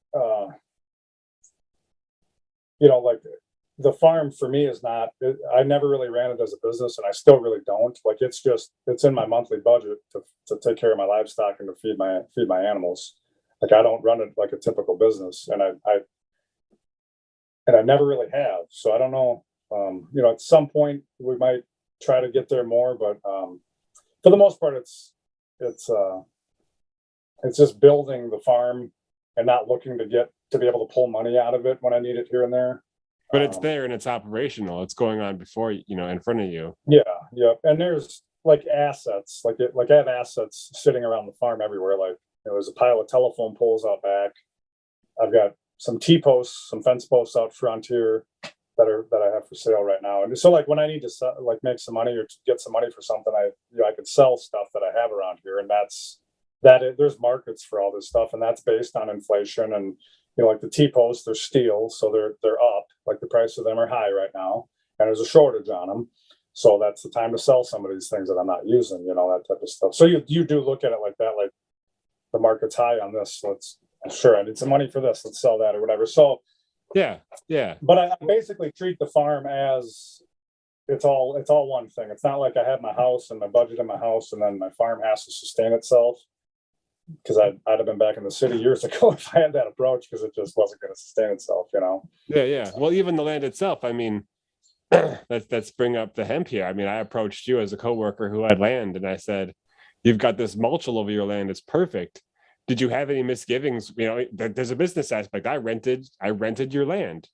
like the farm for me is not. I never really ran it as a business, and I still really don't. Like it's in my monthly budget to take care of my livestock and to feed my animals. Like I don't run it like a typical business, and I never really have. So I don't know. At some point we might try to get there more, but for the most part, it's just building the farm and not looking to be able to pull money out of it when I need it here and there. But it's there and it's operational. It's going on before in front of you. Yeah. And there's like assets, like I have assets sitting around the farm everywhere. Like there's a pile of telephone poles out back. I've got some T-posts, some fence posts out front here that I have for sale right now. And so like when I need to sell, like make some money or get some money for something, I could sell stuff that I have around here, and there's markets for all this stuff, and that's based on inflation. And like the T-posts, they're steel, so they're up. Like the price of them are high right now, and there's a shortage on them. So that's the time to sell some of these things that I'm not using, that type of stuff. So you do look at it like that, like the market's high on this. I need some money for this. Let's sell that or whatever. So yeah. But I basically treat the farm as it's all one thing. It's not like I have my house and my budget in my house, and then my farm has to sustain itself. Because I'd have been back in the city years ago if I had that approach, because it just wasn't going to sustain itself, Yeah. Well, even the land itself. I mean, let's bring up the hemp here. I mean, I approached you as a coworker who had land, and I said, "You've got this mulch all over your land. It's perfect." Did you have any misgivings? There's a business aspect. I rented your land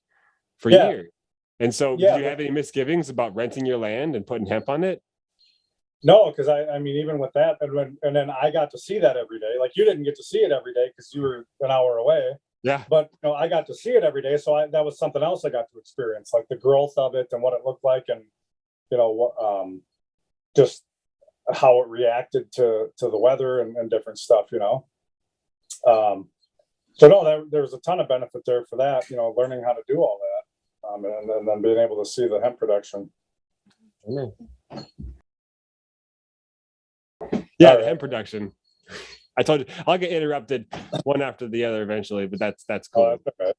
for years. And so did you have any misgivings about renting your land and putting hemp on it? No, because I mean, even with that, and then I got to see that every day. Like you didn't get to see it every day because you were an hour away. Yeah. But I got to see it every day, so that was something else I got to experience, like the growth of it and what it looked like, and just how it reacted to the weather and different stuff. So no, there was a ton of benefit there for that. Learning how to do all that, and then being able to see the hemp production. Yeah, the hemp production. I told you I'll get interrupted one after the other eventually, but that's cool. That's okay.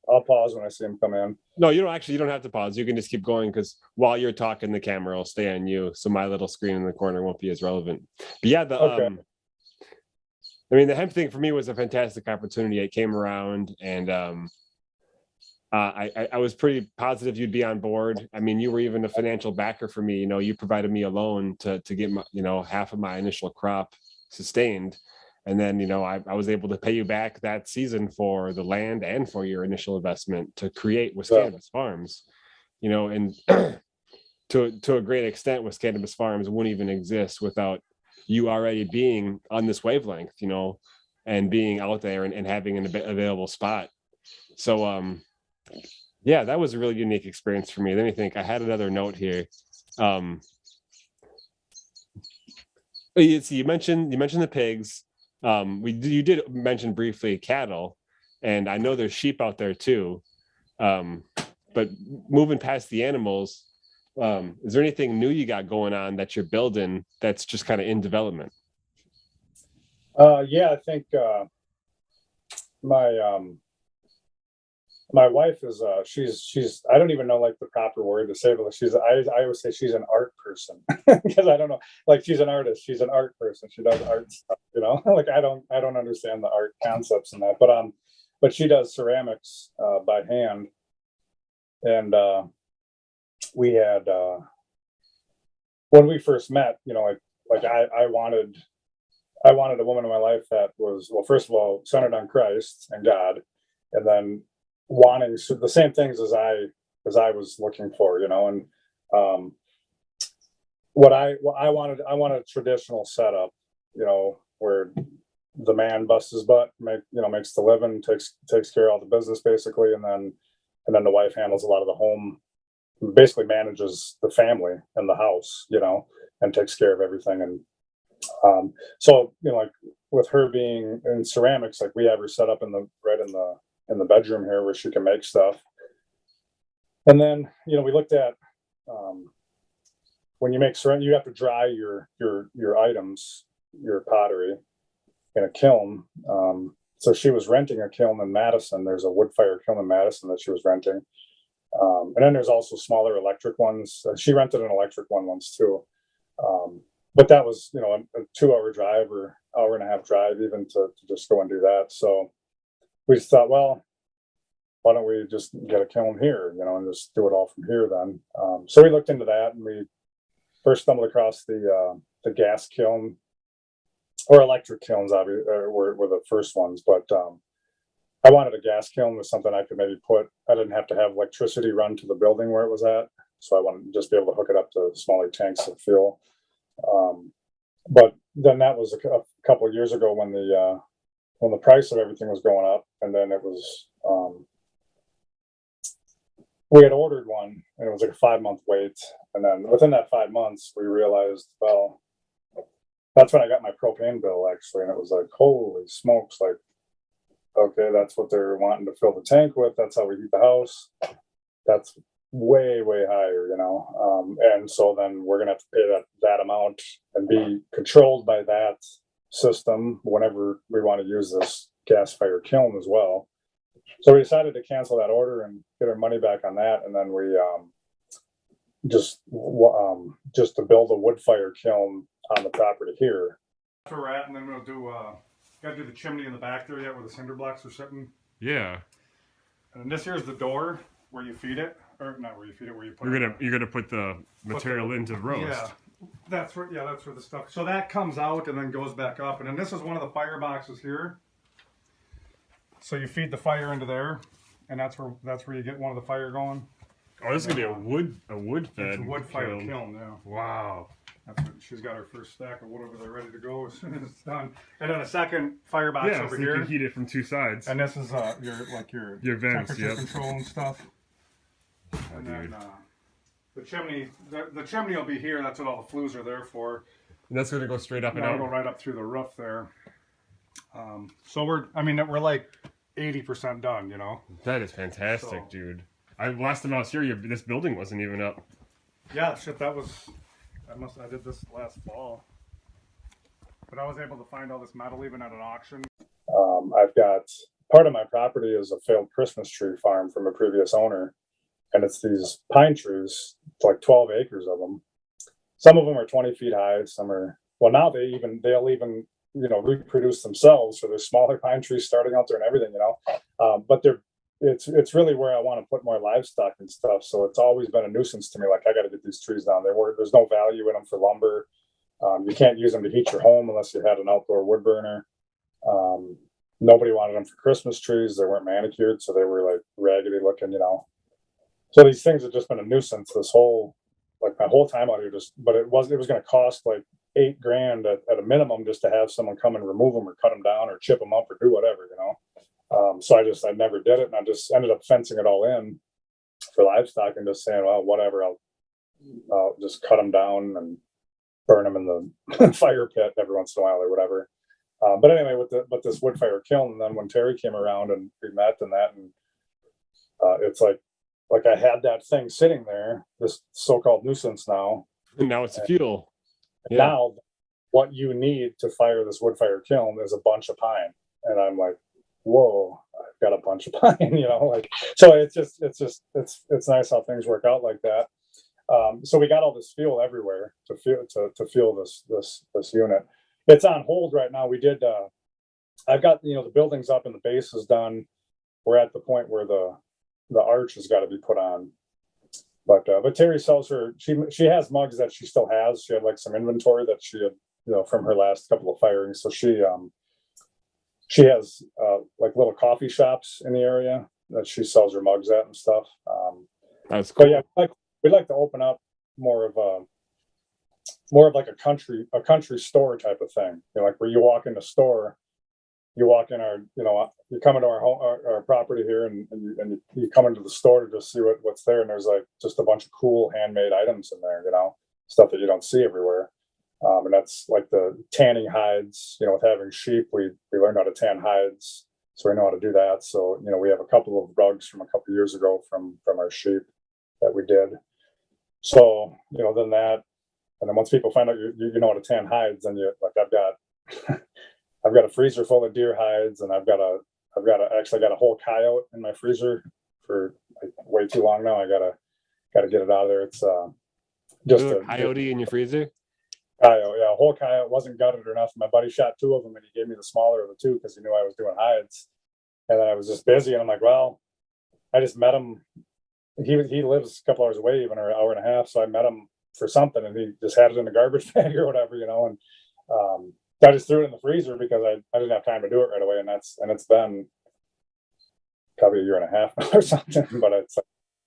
I'll pause when I see him come in. No, you don't have to pause. You can just keep going because while you're talking, the camera will stay on you. So my little screen in the corner won't be as relevant. But yeah, Okay. I mean, the hemp thing for me was a fantastic opportunity. It came around and I was pretty positive you'd be on board. I mean, you were even a financial backer for me. You provided me a loan to get my, half of my initial crop sustained. And then, I was able to pay you back that season for the land and for your initial investment to create Wiscannabis Farms, and to a great extent, Wiscannabis Farms wouldn't even exist without you already being on this wavelength, and being out there and having an available spot. So, yeah, that was a really unique experience for me. Let me think. I had another note here. You mentioned the pigs. You did mention briefly cattle, and I know there's sheep out there too. But moving past the animals, is there anything new you got going on that you're building that's just kind of in development? Yeah, I think my wife is she's I don't even know like the proper word to say, but I always say she's an art person because I don't know, like she's an artist, she's an art person, she does art stuff, like I don't understand the art concepts and that, but she does ceramics by hand, and we had when we first met, like I wanted a woman in my life that was, well, first of all, centered on Christ and God, and then wanting the same things as I was looking for, and what I wanted a traditional setup, where the man busts his butt, makes the living, takes care of all the business basically, and then the wife handles a lot of the home, basically manages the family and the house, and takes care of everything. And so, like with her being in ceramics, like we have her set up in the bedroom here where she can make stuff. And then, we looked at, when you make ceramic, you have to dry your items, your pottery, in a kiln. So she was renting a kiln in Madison. There's a wood fire kiln in Madison that she was renting. And then there's also smaller electric ones. She rented an electric one once too. But that was, a 2-hour drive or hour and a half drive even to just go and do that. So we just thought, well, why don't we just get a kiln here, and just do it all from here then. So we looked into that, and we first stumbled across the gas kiln, or electric kilns, obviously, were the first ones. But I wanted a gas kiln with something I could maybe I didn't have to have electricity run to the building where it was at. So I wanted to just be able to hook it up to smaller tanks of fuel. But then that was a couple of years ago when the price of everything was going up, and then it was, we had ordered one, and it was like a 5-month wait. And then within that 5 months, we realized, well, that's when I got my propane bill actually. And it was like, holy smokes, like, okay, that's what they're wanting to fill the tank with. That's how we heat the house. That's way, way higher, and so then we're going to have to pay that amount and be controlled by that system whenever we want to use this gas fire kiln as well. So we decided to cancel that order and get our money back on that. And then we just to build a wood fire kiln on the property here. That's where we're at, and then we'll gotta do the chimney in the back there yet where the cinder blocks are sitting. Yeah. And this here's the door where you feed it, or not where you feed it, where you put you're gonna put the material into roast. Yeah. That's where the stuff. So that comes out and then goes back up. And then this is one of the fire boxes here. So you feed the fire into there, and that's where you get one of the fire going. Oh, this is gonna be a wood fed. It's a wood fire kiln, yeah. Wow. She's got her first stack of wood over there ready to go as soon as it's done. And then a second firebox over here. You can heat it from two sides. And this is your vents, temperature control and stuff. Oh, and then the chimney will be here. That's what all the flues are there for. And that's gonna go straight up and out. Go right up through the roof there. So we're like 80% done, That is fantastic, dude. Last time I was here, this building wasn't even up. Yeah, shit, I did this last fall. But I was able to find all this metal even at an auction. I've got part of my property is a failed Christmas tree farm from a previous owner, and it's these pine trees. It's like 12 acres of them. Some of them are 20 feet high. Some are, well, now they'll even reproduce themselves. So there's smaller pine trees starting out there and everything, but it's really where I want to put more livestock and stuff. So it's always been a nuisance to me. Like, I got to get these trees down. There's no value in them for lumber. You can't use them to heat your home unless you had an outdoor wood burner. Nobody wanted them for Christmas trees. They weren't manicured, so they were like raggedy looking, So these things have just been a nuisance my whole time out here. But it was going to cost like $8,000 at a minimum just to have someone come and remove them or cut them down or chip them up or do whatever, So I never did it, and I just ended up fencing it all in for livestock and just saying, well, whatever, I'll just cut them down and burn them in the fire pit every once in a while or whatever. But anyway, with this wood fire kiln, and then when Terry came around and we met and it's like I had that thing sitting there, this so-called nuisance now. And now it's fuel. Yeah. Now what you need to fire this wood fire kiln is a bunch of pine. And I'm like, whoa, I've got a bunch of pine, so it's nice how things work out like that. So we got all this fuel everywhere to fuel this unit. It's on hold right now. I've got, the buildings up and the base is done. We're at the point where the arch has got to be put on. But Terry sells she has mugs that she still has. She had like some inventory that she had, from her last couple of firings. So she has like little coffee shops in the area that she sells her mugs at and stuff. That's cool. But yeah, we'd like to open up more of like a country store type of thing. Like where you walk in the store, you walk in you come into our home, our property here, and you come into the store to just see what's there, and there's like just a bunch of cool handmade items in there, stuff that you don't see everywhere. And that's like the tanning hides. With having sheep, we learned how to tan hides, so we know how to do that. So we have a couple of rugs from a couple of years ago from our sheep that we did. So then that, and then once people find out you know how to tan hides, then I've got a freezer full of deer hides, and I've got a whole coyote in my freezer for like way too long now. I gotta get it out of there. It's just a coyote in your freezer. Coyote, yeah, a whole coyote. Wasn't gutted or nothing. My buddy shot 2 of them, and he gave me the smaller of the 2 because he knew I was doing hides. And then I was just busy, and I'm like, well, I just met him. He lives a couple hours away, even, or an hour and a half. So I met him for something, and he just had it in a garbage bag or whatever, and I just threw it in the freezer because I didn't have time to do it right away, and it's been probably a year and a half now or something.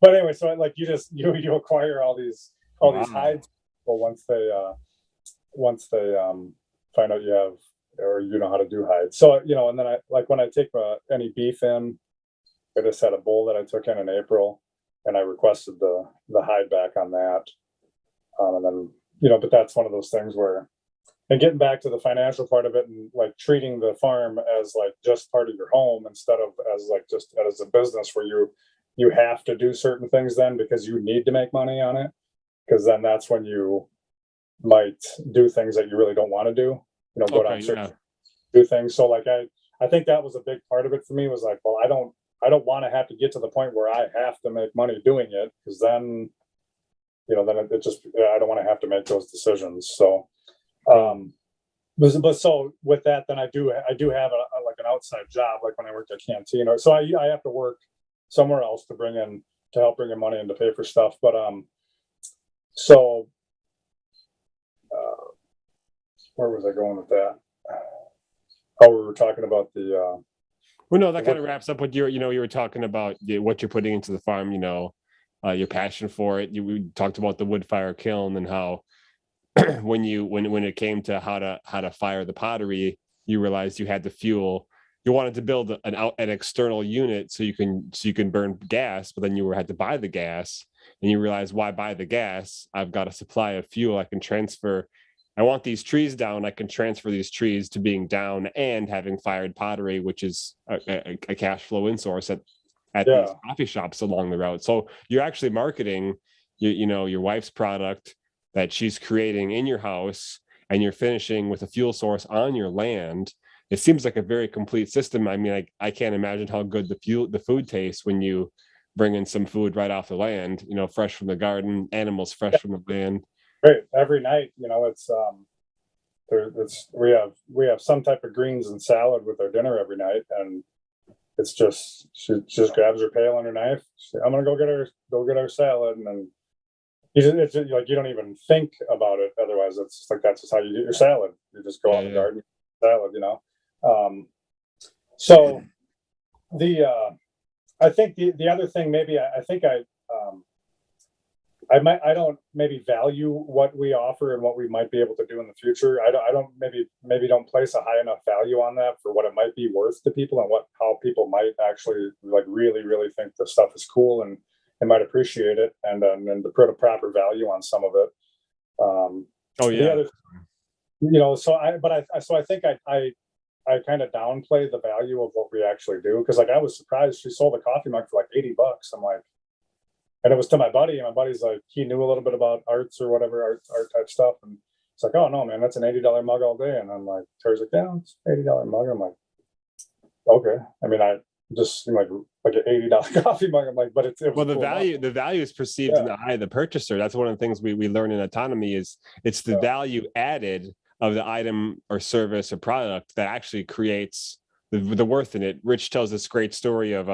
But anyway, so like you acquire all these hides, well, once they find out you have, or how to do hides. So and then I like when I take any beef in, I just had a bull that I took in April, and I requested the hide back on that, and then but that's one of those things where. And getting back to the financial part of it, and like treating the farm as like just part of your home instead of as like just as a business where you have to do certain things then because you need to make money on it, because then that's when you might do things that you really don't want to do. Go down certain do things. So like I think that was a big part of it for me, was like, well, I don't want to have to get to the point where I have to make money doing it, because then then it just, I don't want to have to make those decisions. So. But so with that, then I do have like an outside job, like when I worked at Canteen, or so I have to work somewhere else to help bring in money and to pay for stuff. But where was I going with that? Oh, we were talking about the. Well, no, that kind of wraps up what you were talking about, what you're putting into the farm. Your passion for it. We talked about the wood fire kiln and how. when it came to how to fire the pottery, you realized you had the fuel. You wanted to build an external unit so you can burn gas, but then you had to buy the gas, and you realize, why buy the gas? I've got a supply of fuel. I can transfer. I want these trees down. I can transfer these trees to being down and having fired pottery, which is a cash flow in source at these coffee shops along the route. So you're actually marketing, your wife's product that she's creating in your house, and you're finishing with a fuel source on your land. it seems like a very complete system. I mean, I can't imagine how good the food tastes when you bring in some food right off the land, fresh from the garden, animals fresh from the land. Right. Every night, we have some type of greens and salad with our dinner every night, and it's just she just grabs her pail and her knife. I'm gonna go get our salad, and then it's just, like you don't even think about it. Otherwise, it's just like that's just how you get your salad. You just go out in the garden, salad. So the I think the other thing maybe I think I don't maybe value what we offer and what we might be able to do in the future. I don't maybe don't place a high enough value on that for what it might be worth to people and how people might actually like really think the stuff is cool and might appreciate it and to put a proper value on some of it. Oh yeah. The other, so I think I kind of downplay the value of what we actually do because like I was surprised she sold a coffee mug for like $80. I'm like. And it was to my buddy, and my buddy's like, he knew a little bit about arts or whatever, art type stuff. And it's like, oh no, man, that's an $80 mug all day. And I'm like, Terry's like, yeah, it's $80 mug. I'm like, okay. I mean, I just seem like an $80 coffee mug. I'm like, but it was the cool value is perceived in the eye of the purchaser. That's one of the things we learn in autonomy is it's the value added of the item or service or product that actually creates the worth in it. Rich tells this great story of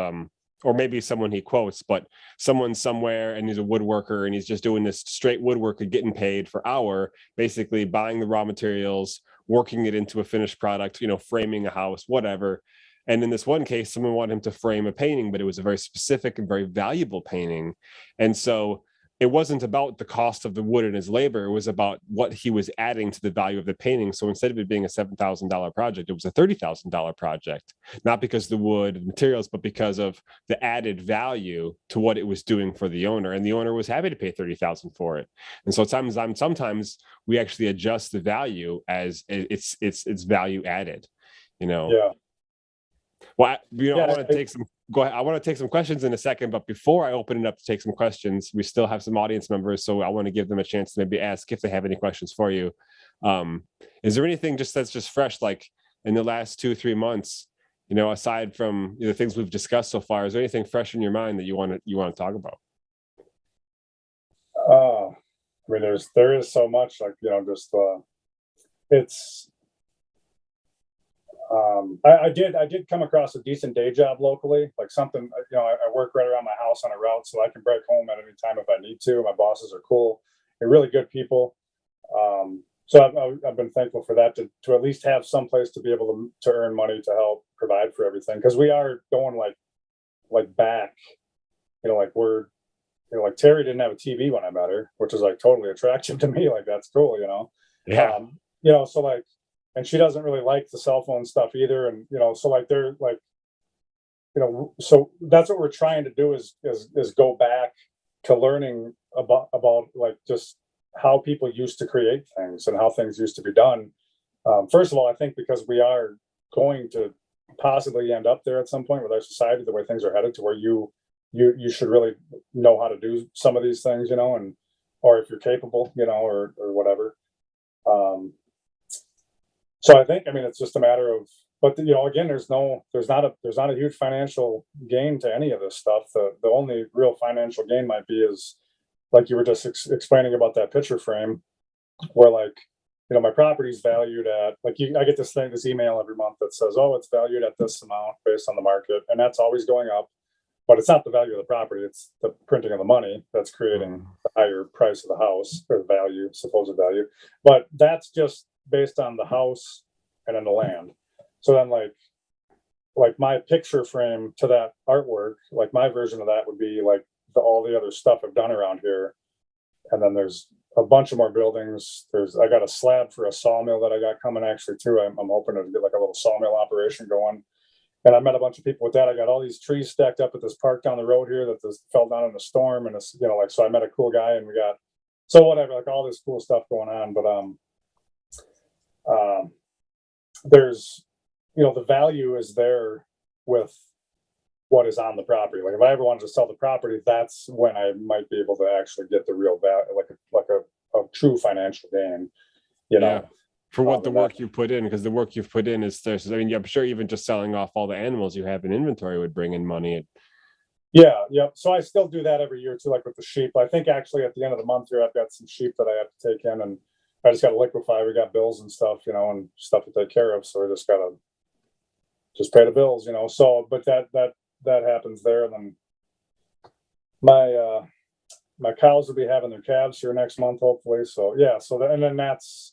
or maybe someone he quotes, but someone somewhere and he's a woodworker and he's just doing this straight woodwork and getting paid for hour, basically buying the raw materials, working it into a finished product, framing a house, whatever. And in this one case, someone wanted him to frame a painting, but it was a very specific and very valuable painting. And so it wasn't about the cost of the wood and his labor. It was about what he was adding to the value of the painting. So instead of it being a $7,000 project, it was a $30,000 project, not because the wood and materials, but because of the added value to what it was doing for the owner. And the owner was happy to pay $30,000 for it. And so sometimes we actually adjust the value as it's value added, Yeah. Well, I want to take some. Go ahead. I want to take some questions in a second, but before I open it up to take some questions, we still have some audience members, so I want to give them a chance to maybe ask if they have any questions for you. Is there anything that's just fresh, like in the last 2-3 months? Aside from the things we've discussed so far, is there anything fresh in your mind that you want to talk about? I mean, there is so much like it's. I did come across a decent day job locally, like something, I work right around my house on a route, so I can break home at any time if I need to. My bosses are cool. They're really good people. So I've been thankful for that to at least have some place to be able to earn money to help provide for everything. Cause we are going like back, like Terry didn't have a TV when I met her, which is like totally attractive to me. Like, that's cool, Yeah. So like, and she doesn't really like the cell phone stuff either. And, so like, they're like, so that's what we're trying to do is go back to learning about like just how people used to create things and how things used to be done. First of all, I think because we are going to possibly end up there at some point with our society, the way things are headed to where you should really know how to do some of these things, and, or if you're capable, or whatever. So I think, it's just a matter of, but again, there's not a huge financial gain to any of this stuff. The only real financial gain might be is like you were just explaining about that picture frame, where like, my property's valued at I get this email every month that says, oh, it's valued at this amount based on the market, and that's always going up. But it's not the value of the property; it's the printing of the money that's creating the higher price of the house or the value, supposed value. But that's just based on the house and then the land. So then like my picture frame to that artwork, like my version of that would be like all the other stuff I've done around here. And then there's a bunch of more buildings. I got a slab for a sawmill that I got coming actually too. I'm hoping to get like a little sawmill operation going. And I met a bunch of people with that. I got all these trees stacked up at this park down the road here that just fell down in a storm. And it's, so I met a cool guy and we got, so whatever, like all this cool stuff going on. But, there's, the value is there with what is on the property. Like if I ever wanted to sell the property, that's when I might be able to actually get the real value, like a true financial gain, Yeah. for what the work you put in, because the work you've put in is there's, I mean, I'm sure even just selling off all the animals you have in inventory would bring in money. Yeah. So I still do that every year too, like with the sheep. I think actually at the end of the month here, I've got some sheep that I have to take in, and I just got to liquefy. We got bills and stuff, and stuff to take care of. So we just gotta just pay the bills, So, but that happens there, and then my cows will be having their calves here next month, hopefully. So yeah, and then that's,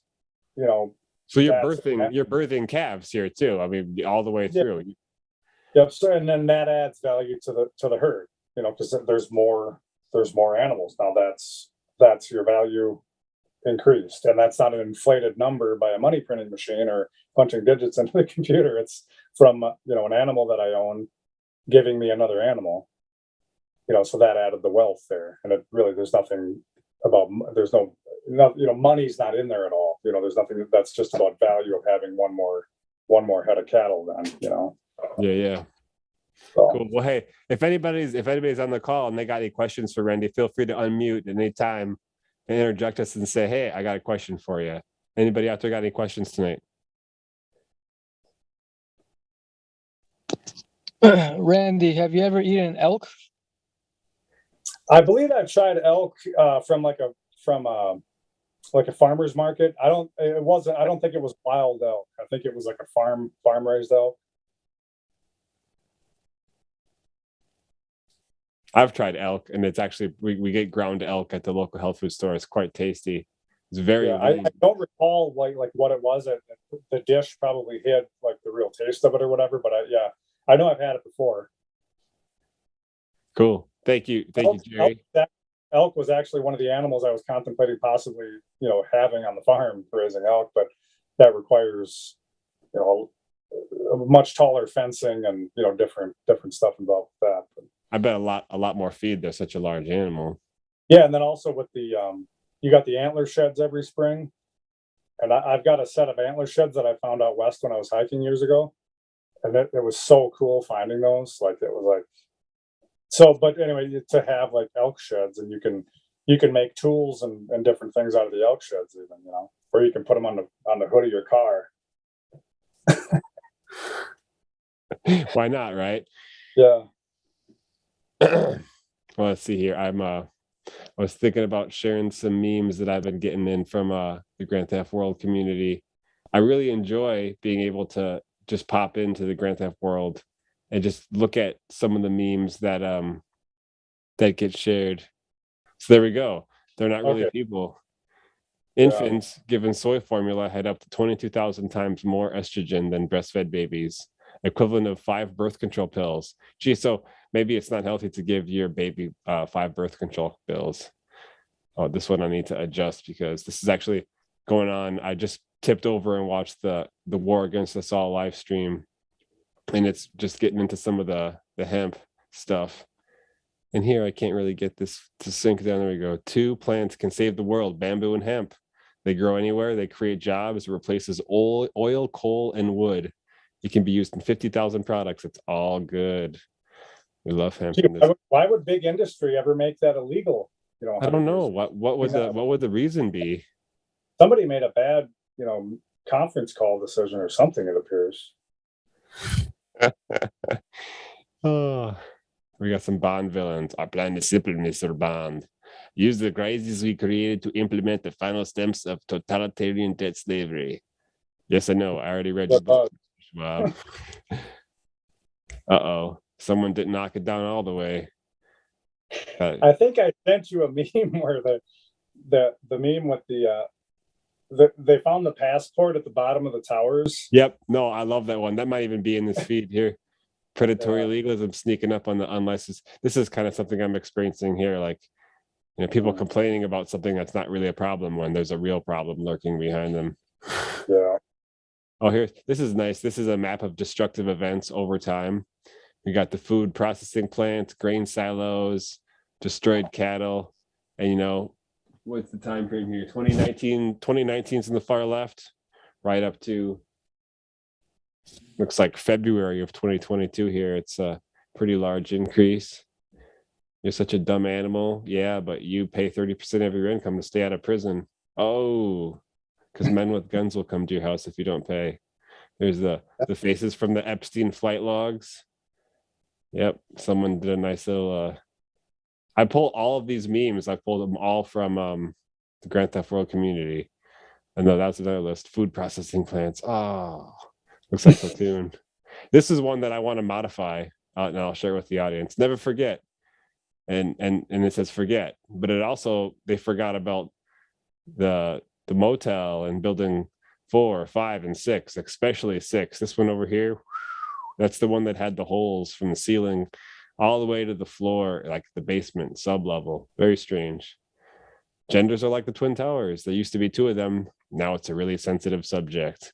so you're birthing calves here too. I mean, all the way through. Yep. So, and then that adds value to the herd, because there's more animals now. That's your value increased, and that's not an inflated number by a money printing machine or punching digits into the computer. It's from an animal that I own giving me another animal. So that added the wealth there, and it really there's nothing about there's no money's not in there at all. There's nothing that's just about value of having one more head of cattle. Then Yeah. So. Cool. Well, hey, if anybody's on the call and they got any questions for Randy, feel free to unmute at any time and interject us and say, "Hey, I got a question for you." Anybody out there got any questions tonight? Randy, have you ever eaten elk? I believe I've tried elk from a farmer's market. I don't think it was wild elk. I think it was like a farm raised elk. I've tried elk, and it's actually we get ground elk at the local health food store. It's quite tasty. It's very. I don't recall like what it was. The dish probably hid like the real taste of it or whatever. But I know I've had it before. Cool. Thank you, Jerry. Elk was actually one of the animals I was contemplating possibly, having on the farm, raising elk, but that requires, much taller fencing and different stuff involved with that. But, I bet a lot more feed. They're such a large animal. Yeah, and then also with the you got the antler sheds every spring, and I've got a set of antler sheds that I found out west when I was hiking years ago, and it was so cool finding those. Like it was like. So, but anyway, to have like elk sheds, and you can make tools and different things out of the elk sheds, even or you can put them on the hood of your car. Why not, right? Yeah. Well, let's see here. I was thinking about sharing some memes that I've been getting in from the Grand Theft World community. I really enjoy being able to just pop into the Grand Theft World and just look at some of the memes that get shared. So there we go. They're not really people. Infants given soy formula had up to 22,000 times more estrogen than breastfed babies, equivalent of 5 birth control pills. Gee, so maybe it's not healthy to give your baby 5 birth control pills. Oh, this one I need to adjust because this is actually going on. I just tipped over and watched the War Against Us All live stream, and it's just getting into some of the hemp stuff. And here I can't really get this to sink down. There we go. 2 plants can save the world: bamboo and hemp. They grow anywhere. They create jobs. It replaces oil, coal, and wood. It can be used in 50,000 products. It's all good. We love hemp. Why would big industry ever make that illegal? I don't know. What would the reason be? Somebody made a bad, conference call decision or something, it appears. Oh, we got some Bond villains. Our plan is simple, Mr. Bond. Use the crisis we created to implement the final steps of totalitarian debt slavery. Yes, I know. I already read your book, Schwab. Uh-oh. Someone didn't knock it down all the way. I think I sent you a meme where the meme with they found the passport at the bottom of the towers. Yep. No, I love that one. That might even be in this feed here. Predatory legalism sneaking up on the unlicensed. This is kind of something I'm experiencing here. Like, people complaining about something that's not really a problem when there's a real problem lurking behind them. Yeah. Oh, this is nice. This is a map of destructive events over time. We got the food processing plant, grain silos, destroyed cattle, and what's the time frame here? 2019 is in the far left, right up to looks like February of 2022 here. It's a pretty large increase. You're such a dumb animal. Yeah, but you pay 30% of your income to stay out of prison. Oh, because men with guns will come to your house if you don't pay. There's the faces from the Epstein flight logs. Yep, someone did a nice little. I pull all of these memes. I pulled them all from the Grand Theft World community. And no, that's another list. Food processing plants. Oh, looks like Platoon. This is one that I want to modify, and I'll share with the audience. Never forget. And it says forget, but it also, they forgot about the motel and building 4, 5, and 6, especially 6. This one over here, that's the one that had the holes from the ceiling all the way to the floor, like the basement sub-level. Very strange. Genders are like the Twin Towers. There used to be 2 of them. Now it's a really sensitive subject.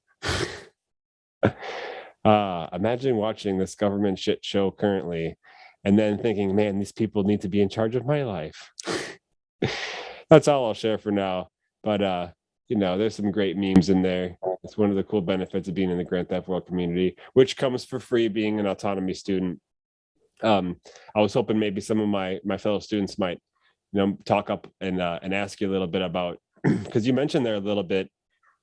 Imagine watching this government shit show currently and then thinking, man, these people need to be in charge of my life. That's all I'll share for now. But there's some great memes in there. It's one of the cool benefits of being in the Grand Theft World community, which comes for free being an autonomy student. I was hoping maybe some of my fellow students might talk up and ask you a little bit about, because you mentioned there a little bit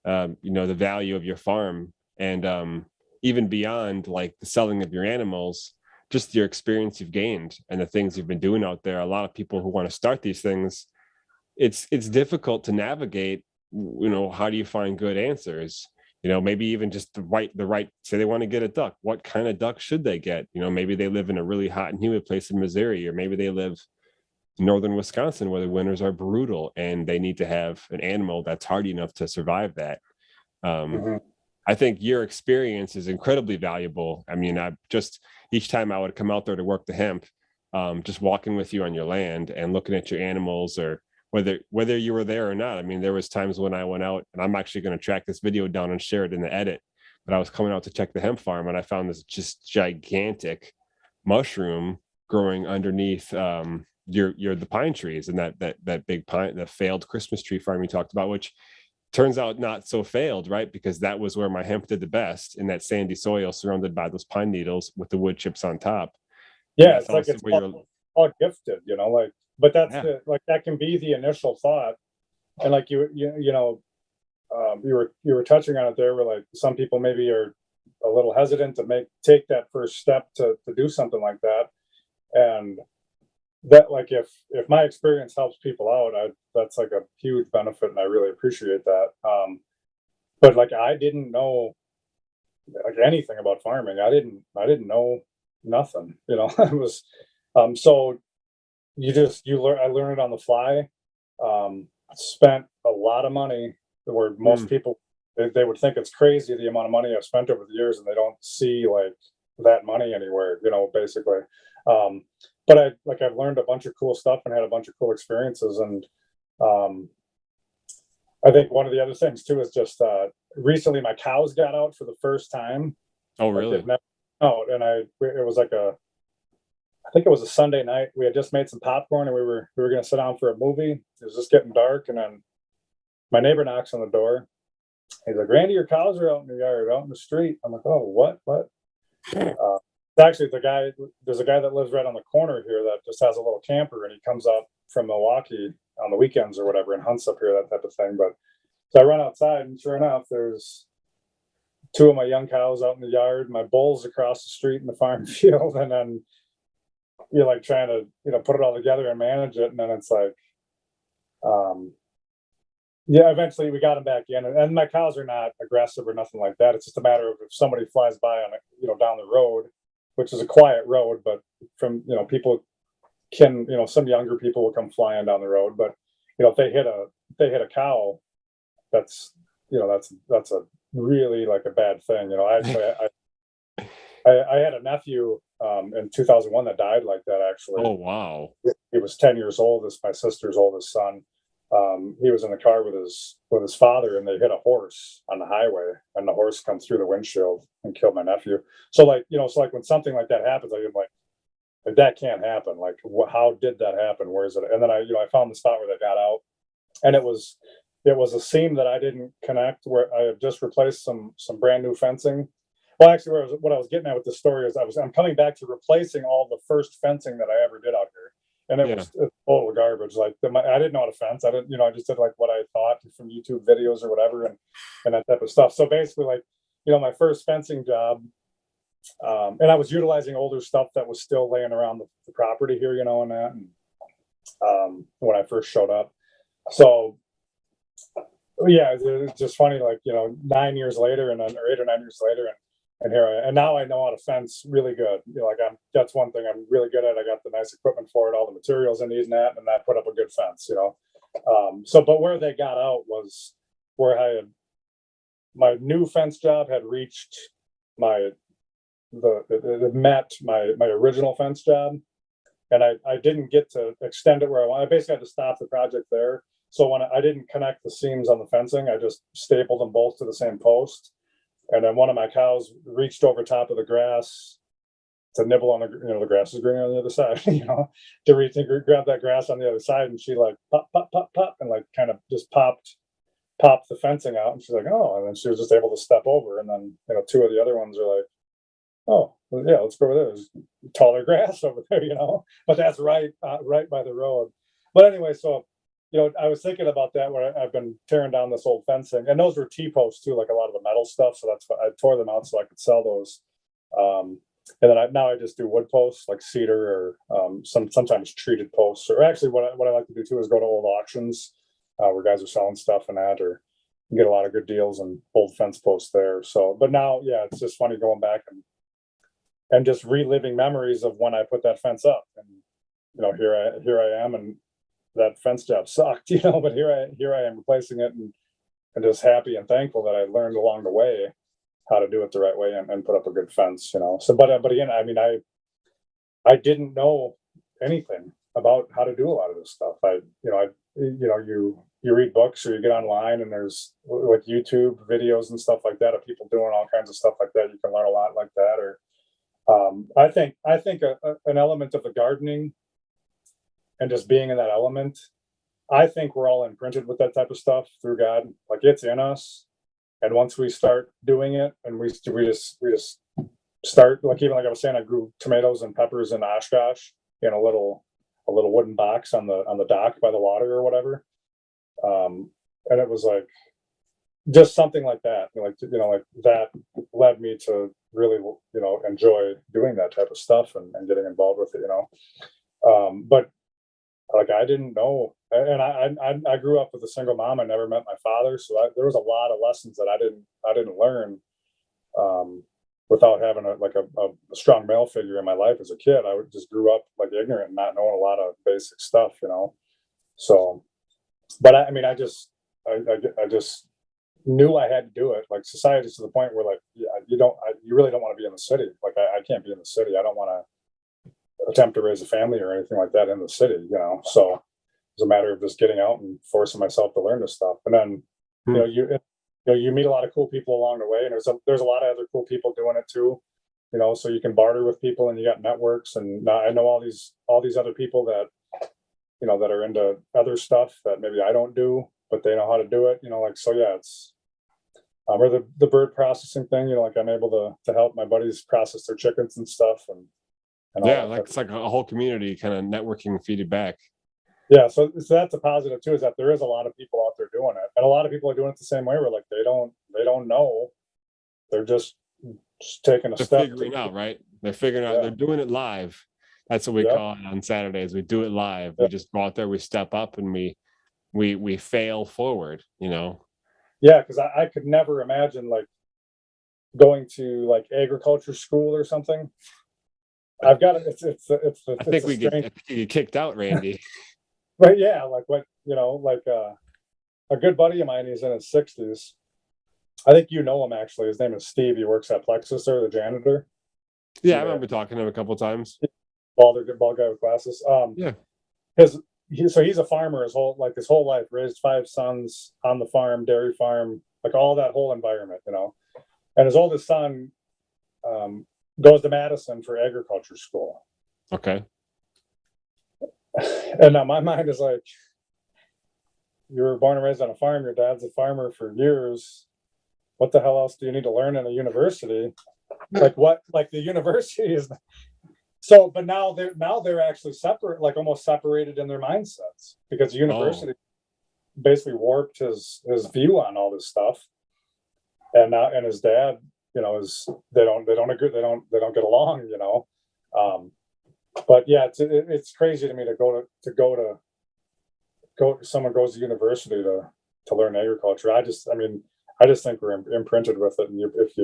the value of your farm, and even beyond like the selling of your animals, just your experience you've gained and the things you've been doing out there. A lot of people who want to start these things, it's difficult to navigate. How do you find good answers? Maybe even just the right, say they want to get a duck, what kind of duck should they get? Maybe they live in a really hot and humid place in Missouri, or maybe they live in northern Wisconsin where the winters are brutal and they need to have an animal that's hardy enough to survive that. I think your experience is incredibly valuable. I mean, each time I would come out there to work the hemp, just walking with you on your land and looking at your animals, or whether you were there or not. I mean, there was times when I went out, and I'm actually going to track this video down and share it in the edit, but I was coming out to check the hemp farm and I found this just gigantic mushroom growing underneath the pine trees, and that big pine, the failed Christmas tree farm you talked about, which turns out not so failed, right? Because that was where my hemp did the best, in that sandy soil surrounded by those pine needles with the wood chips on top. Yeah, it's like it's all gifted, but that's that can be the initial thought. And like you were touching on it there, where like some people maybe are a little hesitant to take that first step to do something like that. And that, like, if my experience helps people out, that's like a huge benefit, and I really appreciate that. But like, I didn't know like anything about farming. I didn't know nothing. It was so I learned it on the fly. Spent a lot of money, where most people they would think it's crazy the amount of money I've spent over the years, and they don't see like that money anywhere, basically. But I've learned a bunch of cool stuff and had a bunch of cool experiences. And I think one of the other things too is just recently my cows got out for the first time. Oh, really? Like, out, and it was like I think it was a Sunday night. We had just made some popcorn and we were going to sit down for a movie. It was just getting dark, and then my neighbor knocks on the door. He's like, "Randy, your cows are out in the yard, out in the street." I'm like, "Oh, what?" Actually, there's a guy that lives right on the corner here that just has a little camper, and he comes up from Milwaukee on the weekends or whatever and hunts up here, that type of thing. But so I run outside, and sure enough, there's 2 of my young cows out in the yard, my bulls across the street in the farm field, and then you're like trying to put it all together and manage it, and then it's like eventually we got them back in, and my cows are not aggressive or nothing like that. It's just a matter of if somebody flies by on it, down the road, which is a quiet road, but from people can, some younger people will come flying down the road, but if they hit a cow, that's a really like a bad thing. I had a nephew in 2001 that died like that, actually. Oh, wow. He was 10 years old. This my sister's oldest son. He was in the car with his father, and they hit a horse on the highway, and the horse comes through the windshield and killed my nephew. So when something like that happens, I'm like that can't happen. Like, how did that happen? Where is it? And then I found the spot where they got out, and it was a seam that I didn't connect, where I had just replaced some brand new fencing. Well, actually, what I was getting at with this story is I'm coming back to replacing all the first fencing that I ever did out here. and it's total garbage. Like I didn't know how to fence. I didn't, I just did like what I thought from YouTube videos or whatever, and that type of stuff. So basically, like, my first fencing job, and I was utilizing older stuff that was still laying around the property here, and that, and when I first showed up. So yeah, it's just funny, like, 9 years later, and then, or 8 or 9 years later, and here and now I know how to fence really good. Like that's one thing I'm really good at. I got the nice equipment for it, all the materials I need, and I put up a good fence. But where they got out was where my new fence job had reached it met my original fence job, and I didn't get to extend it where I wanted. I basically had to stop the project there. So when I didn't connect the seams on the fencing, I just stapled them both to the same post. And then one of my cows reached over top of the grass to nibble on the grass is greener on the other side, to reach and grab that grass on the other side. And she like pop, pop, pop, pop, and like kind of just popped the fencing out. And she's like, oh, and then she was just able to step over. And then, two of the other ones are like, oh, well, yeah, let's go over there. There's taller grass over there, but that's right by the road. But anyway, so, I was thinking about that where I've been tearing down this old fencing, and those were T-posts too, like a lot of the metal stuff. So that's why I tore them out so I could sell those. And then now I just do wood posts, like cedar, or sometimes treated posts. Or actually, what I like to do too is go to old auctions where guys are selling stuff and that, or you get a lot of good deals and old fence posts there. So, but now, yeah, it's just funny going back and just reliving memories of when I put that fence up, and here I am, and that fence job sucked, but here I am replacing it, and just happy and thankful that I learned along the way how to do it the right way and put up a good fence, So, but again, I mean, I didn't know anything about how to do a lot of this stuff. You read books or you get online, and there's like YouTube videos and stuff like that of people doing all kinds of stuff like that. You can learn a lot like that. Or I think an element of the gardening and just being in that element, I think we're all imprinted with that type of stuff through God. Like, it's in us, and once we start doing it, and we just start, like, even like I was saying, I grew tomatoes and peppers in Oshkosh in a little wooden box on the dock by the water or whatever, and it was like just something like that, like that led me to really enjoy doing that type of stuff and getting involved with it, but like, I didn't know, and I grew up with a single mom. I never met my father, so there was a lot of lessons that I didn't learn without having a strong male figure in my life as a kid. I just grew up like ignorant and not knowing a lot of basic stuff, So, but I mean, I just knew I had to do it. Like, society's to the point where, like, you really don't want to be in the city. Like, I can't be in the city. I don't want to attempt to raise a family or anything like that in the city, So it's a matter of just getting out and forcing myself to learn this stuff. And then, you meet a lot of cool people along the way, and there's a lot of other cool people doing it too, so you can barter with people, and you got networks. And I know all these other people that, that are into other stuff that maybe I don't do, but they know how to do it, so yeah, it's, or the bird processing thing, like, I'm able to help my buddies process their chickens and stuff. And yeah, like, it's like a whole community kind of networking, feeding back. Yeah, so that's a positive too, is that there is a lot of people out there doing it, and a lot of people are doing it the same way. Where, like, they don't know, they're just taking a step. They're figuring out, right? They're figuring out. They're doing it live. That's what we call it on Saturdays. We do it live. We just go out there, we step up, and we fail forward. Yeah, because I could never imagine, like, going to, like, agriculture school or something. I've got it. I think we get kicked out, Randy. But yeah, like, what, like a good buddy of mine, he's in his 60s. I think you know him, actually. His name is Steve. He works at Plexus, there, the janitor. Yeah, I remember talking to him a couple of times. Bald guy with glasses. Yeah. So he's a farmer his whole life, raised 5 sons on the farm, dairy farm, like all that whole environment, And his oldest son goes to Madison for agriculture school. Okay. And now my mind is like, you were born and raised on a farm. Your dad's a farmer for years. What the hell else do you need to learn in a university? Like, what? Like, the university is So, but now they're actually separate, like almost separated in their mindsets, because the university basically warped his view on all this stuff. And now, and his dad, is they don't agree, they don't get along, but yeah, it's crazy to me to go someone goes to university to learn agriculture. I just think we're imprinted with it, and if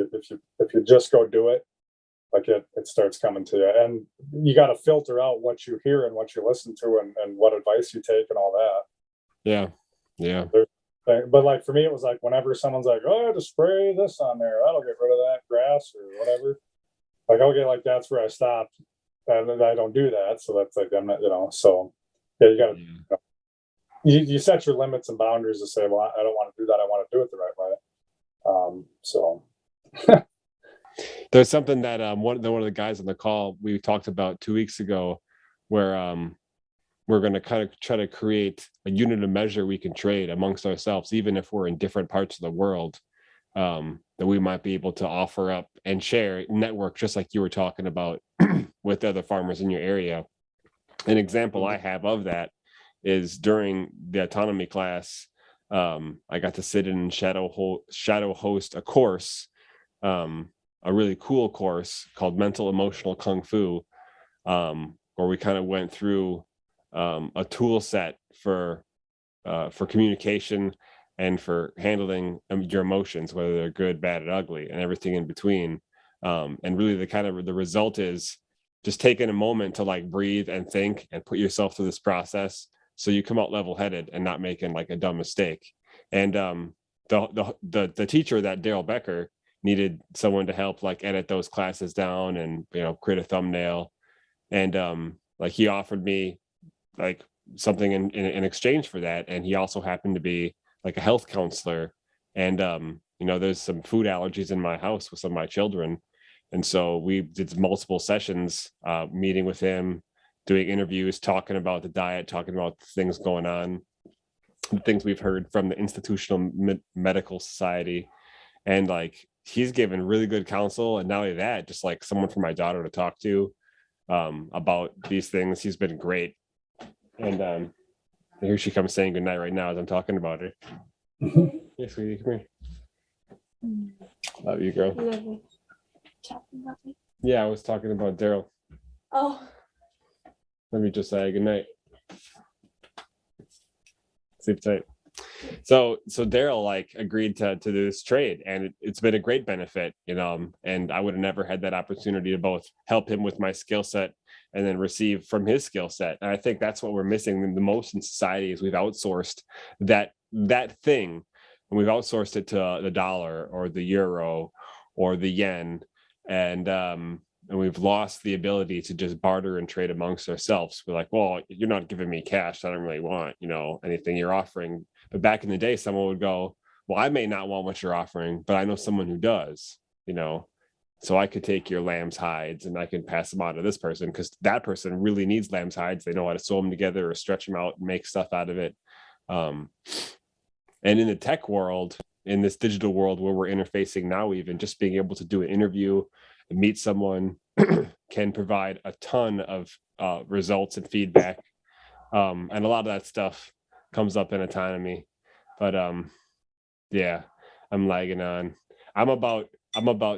you just go do it, like it starts coming to you, and you got to filter out what you hear and what you listen to, and what advice you take and all that. Yeah. But like for me, it was like whenever someone's like, "Oh, to spray this on there, that'll get rid of that grass or whatever." Like, okay, like that's where I stopped, and I don't do that. So that's like I'm not, So yeah, you got to you set your limits and boundaries to say, well, I don't want to do that. I want to do it the right way. So There's something that one of the guys on the call we talked about 2 weeks ago, where we're going to kind of try to create a unit of measure we can trade amongst ourselves, even if we're in different parts of the world, that we might be able to offer up and share, network, just like you were talking about with other farmers in your area. An example I have of that is during the autonomy class, I got to sit in and shadow host a course, a really cool course called Mental Emotional Kung Fu, where we kind of went through a tool set for communication and for handling your emotions, whether they're good, bad, and ugly, and everything in between. And really, the result is just taking a moment to like breathe and think and put yourself through this process, so you come out level-headed and not making like a dumb mistake. And the teacher, that Daryl Becker, needed someone to help like edit those classes down and create a thumbnail, and like he offered me like something in exchange for that. And he also happened to be like a health counselor, and there's some food allergies in my house with some of my children, and so we did multiple sessions meeting with him, doing interviews, talking about the diet, talking about things going on, the things we've heard from the institutional medical society. And like he's given really good counsel, and not only that, just like someone for my daughter to talk to about these things. He's been great. And here she comes saying goodnight right now as I'm talking about her. Hey, sweetie, come here. Love you, girl. Talking about me? Yeah, I was talking about Daryl. Oh. Let me just say goodnight. Sleep tight. So Daryl like agreed to do this trade, and it's been a great benefit, and I would have never had that opportunity to both help him with my skill set and then receive from his skill set. And I think that's what we're missing the most in society, is we've outsourced that thing, and we've outsourced it to the dollar or the euro or the yen, and we've lost the ability to just barter and trade amongst ourselves. We're like, well, you're not giving me cash, I don't really want anything you're offering. But back in the day, someone would go, well, I may not want what you're offering, but I know someone who does, so I could take your lamb's hides and I can pass them on to this person, because that person really needs lamb's hides. They know how to sew them together or stretch them out and make stuff out of it. And in the tech world, in this digital world where we're interfacing now, even just being able to do an interview and meet someone can provide a ton of results and feedback. And a lot of that stuff comes up in autonomy. But yeah, I'm lagging on. I'm about,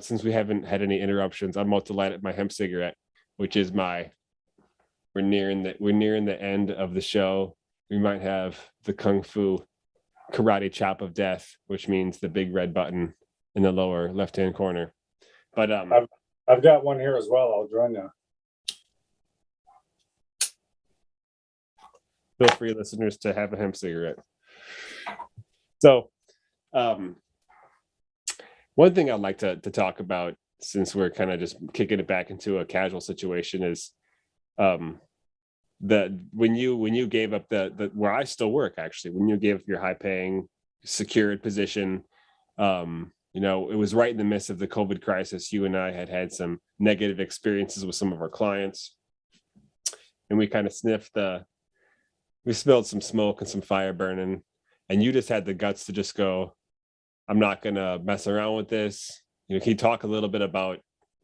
since we haven't had any interruptions, I'm about to light up my hemp cigarette, which is we're nearing the end of the show. We might have the Kung Fu karate chop of death, which means the big red button in the lower left-hand corner. But I've got one here as well. I'll join you. Feel free, listeners, to have a hemp cigarette. So one thing I'd like to talk about, since we're kind of just kicking it back into a casual situation, is that when you gave up the where I still work, actually, when you gave up your high paying secured position, it was right in the midst of the COVID crisis. You and I had some negative experiences with some of our clients, and we kind of we smelled some smoke and some fire burning, and you just had the guts to just go, I'm not going to mess around with this. Can you talk a little bit about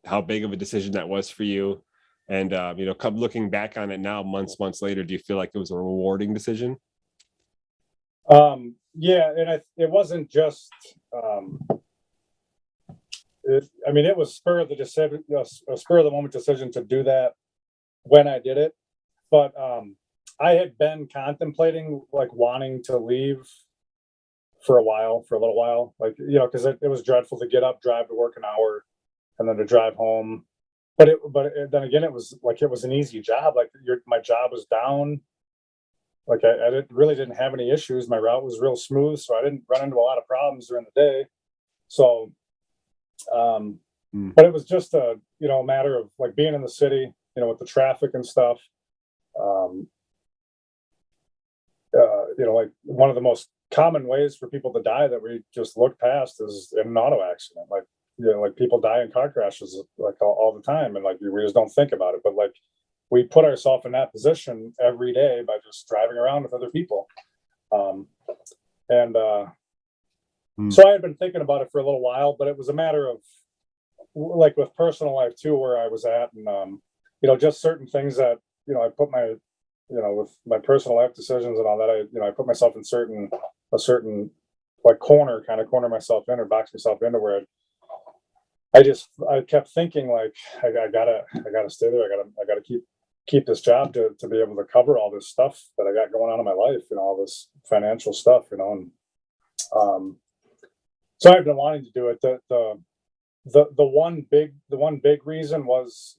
how big of a decision that was for you, And looking back on it now, months later, do you feel like it was a rewarding decision? Yeah, and it wasn't just. It was spur of the moment decision to do that when I did it, but I had been contemplating like wanting to leave for a little while, like because it was dreadful to get up, drive to work an hour, and then to drive home. But then again, it was an easy job. Like my job was down. Like I really didn't have any issues. My route was real smooth, so I didn't run into a lot of problems during the day. So, but it was just a matter of like being in the city, with the traffic and stuff. Like one of the most common ways for people to die that we just look past is in an auto accident. Like like people die in car crashes like all the time, and like we just don't think about it. But like we put ourselves in that position every day by just driving around with other people. So I had been thinking about it for a little while, but it was a matter of like with personal life too, where I was at, and just certain things that I put my with my personal life decisions and all that, I put myself in a certain like corner myself in or box myself into where I kept thinking like I gotta stay there. I gotta keep this job to be able to cover all this stuff that I got going on in my life, all this financial stuff, and so I've been wanting to do it. The one big reason was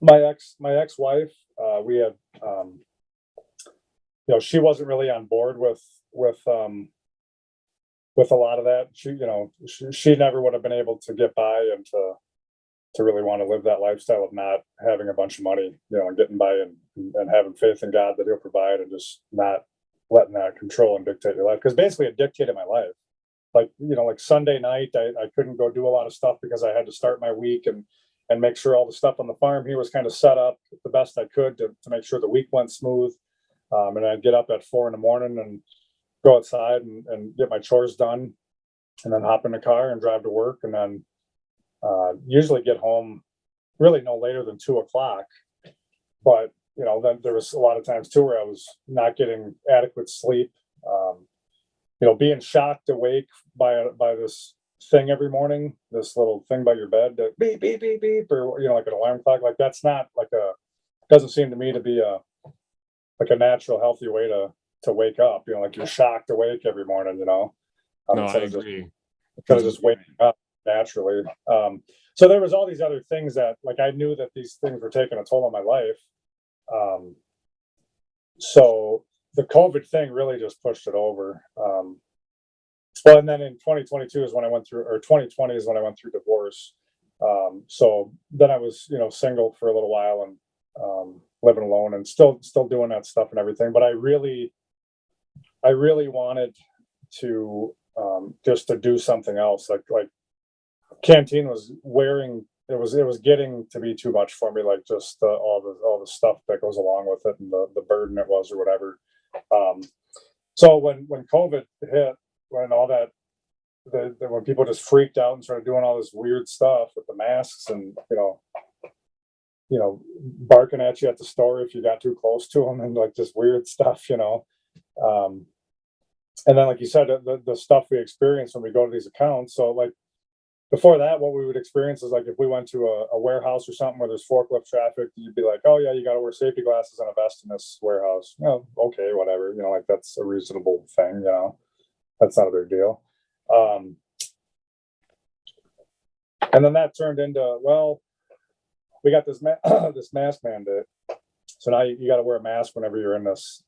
my ex-wife. We had she wasn't really on board with a lot of that. She never would have been able to get by and to really want to live that lifestyle of not having a bunch of money, and getting by and having faith in God that He'll provide, and just not letting that control and dictate your life. Because basically it dictated my life. Like, like Sunday night, I couldn't go do a lot of stuff because I had to start my week and make sure all the stuff on the farm here was kind of set up the best I could to make sure the week went smooth. And I'd get up at 4 a.m. and go outside and get my chores done, and then hop in the car and drive to work, and then usually get home really no later than 2 o'clock. But then there was a lot of times too where I was not getting adequate sleep. Being shocked awake by this thing every morning, this little thing by your bed that beep beep beep beep, or like an alarm clock. Like that's not doesn't seem to me to be a natural healthy way to wake up. Like you're shocked awake every morning. No, I instead agree. of just waking up naturally. So there was all these other things that like I knew that these things were taking a toll on my life. So the COVID thing really just pushed it over. Well, and then in 2022 is when I went through, or 2020 is when I went through divorce. So then I was, single for a little while and living alone and still doing that stuff and everything. But I really wanted to just to do something else. Like canteen was it was getting to be too much for me. Like just all the stuff that goes along with it and the burden it was or whatever. So when COVID hit, when all that, when people just freaked out and started doing all this weird stuff with the masks and barking at you at the store if you got too close to them and like this weird stuff, and then like you said, the stuff we experience when we go to these accounts. So like before that, what we would experience is like if we went to a warehouse or something where there's forklift traffic, you'd be like, oh yeah, you got to wear safety glasses and a vest in this warehouse. Okay, whatever. Like that's a reasonable thing. That's not a big deal. And then that turned into, well, we got this this mask mandate. So now you got to wear a mask whenever you're in this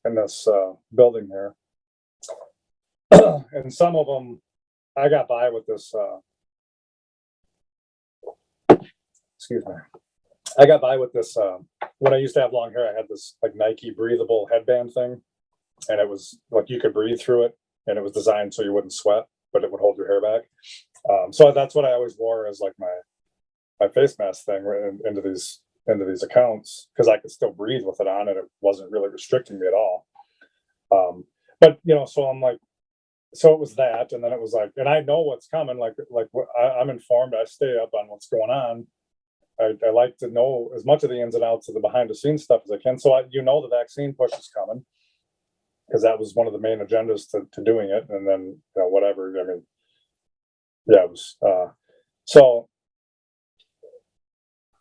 building here. And some of them, I got by with this. Excuse me. I got by with this. When I used to have long hair, I had this like Nike breathable headband thing, and it was like you could breathe through it, and it was designed so you wouldn't sweat, but it would hold your hair back. So that's what I always wore as like my face mask thing into these accounts, because I could still breathe with it on, and it wasn't really restricting me at all. But so I'm like, so it was that, and then it was like, and I know what's coming. I'm informed. I stay up on what's going on. I like to know as much of the ins and outs of the behind the scenes stuff as I can. So the vaccine push is coming, because that was one of the main agendas to doing it. And then, whatever. I mean, yeah, it was, so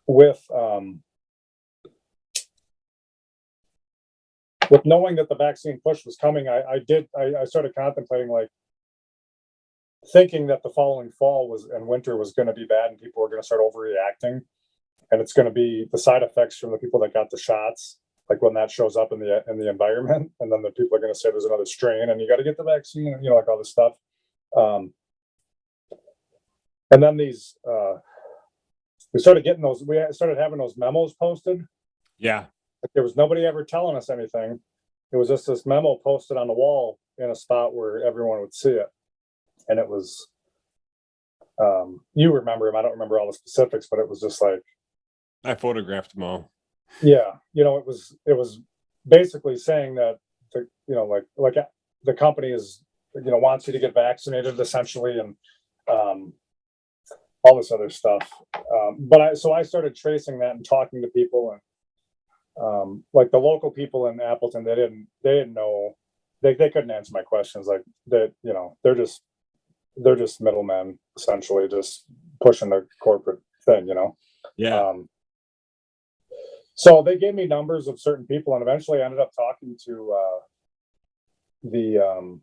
with knowing that the vaccine push was coming, I started contemplating, like, thinking that the following fall and winter was going to be bad and people were going to start overreacting, and it's going to be the side effects from the people that got the shots, like when that shows up in the environment, and then the people are going to say there's another strain and you got to get the vaccine, and like all this stuff. And then we started having those memos posted. Yeah. Like, there was nobody ever telling us anything. It was just this memo posted on the wall in a spot where everyone would see it. And it was, you remember him. I don't remember all the specifics, but it was just like, I photographed them all. yeah, it was basically saying that like the company is, wants you to get vaccinated essentially, and all this other stuff. So I started tracing that and talking to people, and like the local people in Appleton, they didn't know, they couldn't answer my questions. Like that, they're just middlemen, essentially, just pushing the corporate thing, Yeah. So they gave me numbers of certain people, and eventually I ended up talking to the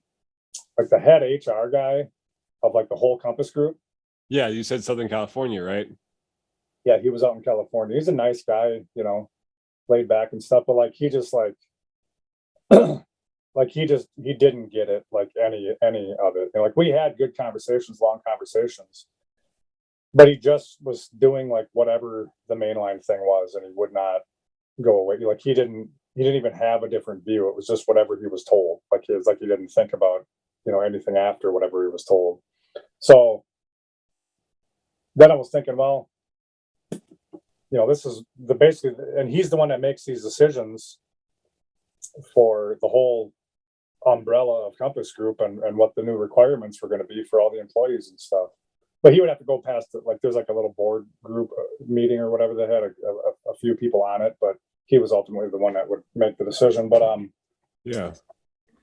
like the head HR guy of like the whole Compass group. Yeah, you said Southern California, right? Yeah, he was out in California. He's a nice guy, laid back and stuff, but like he just like like he didn't get it, like any of it. Like we had good conversations, long conversations, but he just was doing like whatever the mainline thing was, and he would not go away. Like he didn't even have a different view. It was just whatever he was told. Like he didn't think about anything after whatever he was told. So then I was thinking, well, this is basically, and he's the one that makes these decisions for the whole umbrella of Compass Group, and what the new requirements were going to be for all the employees and stuff. But he would have to go past it. Like there's like a little board group meeting or whatever. They had a few people on it, but he was ultimately the one that would make the decision. But yeah.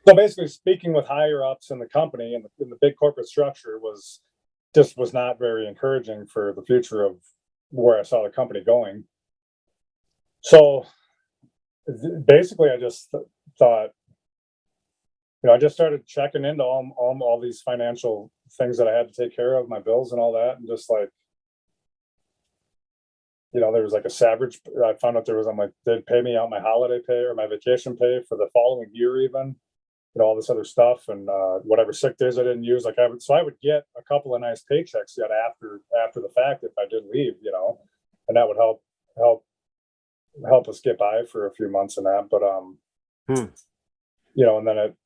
So basically, speaking with higher ups in the company and in the big corporate structure was not very encouraging for the future of where I saw the company going. So basically, I just thought, I just started checking into all these financial things that I had to take care of, my bills and all that, and just like, there was like a savage. I found out there was, I'm like, they'd pay me out my holiday pay or my vacation pay for the following year, even, all this other stuff, and whatever sick days I didn't use. Like I would get a couple of nice paychecks yet after the fact if I did leave, and that would help us get by for a few months and that. But and then it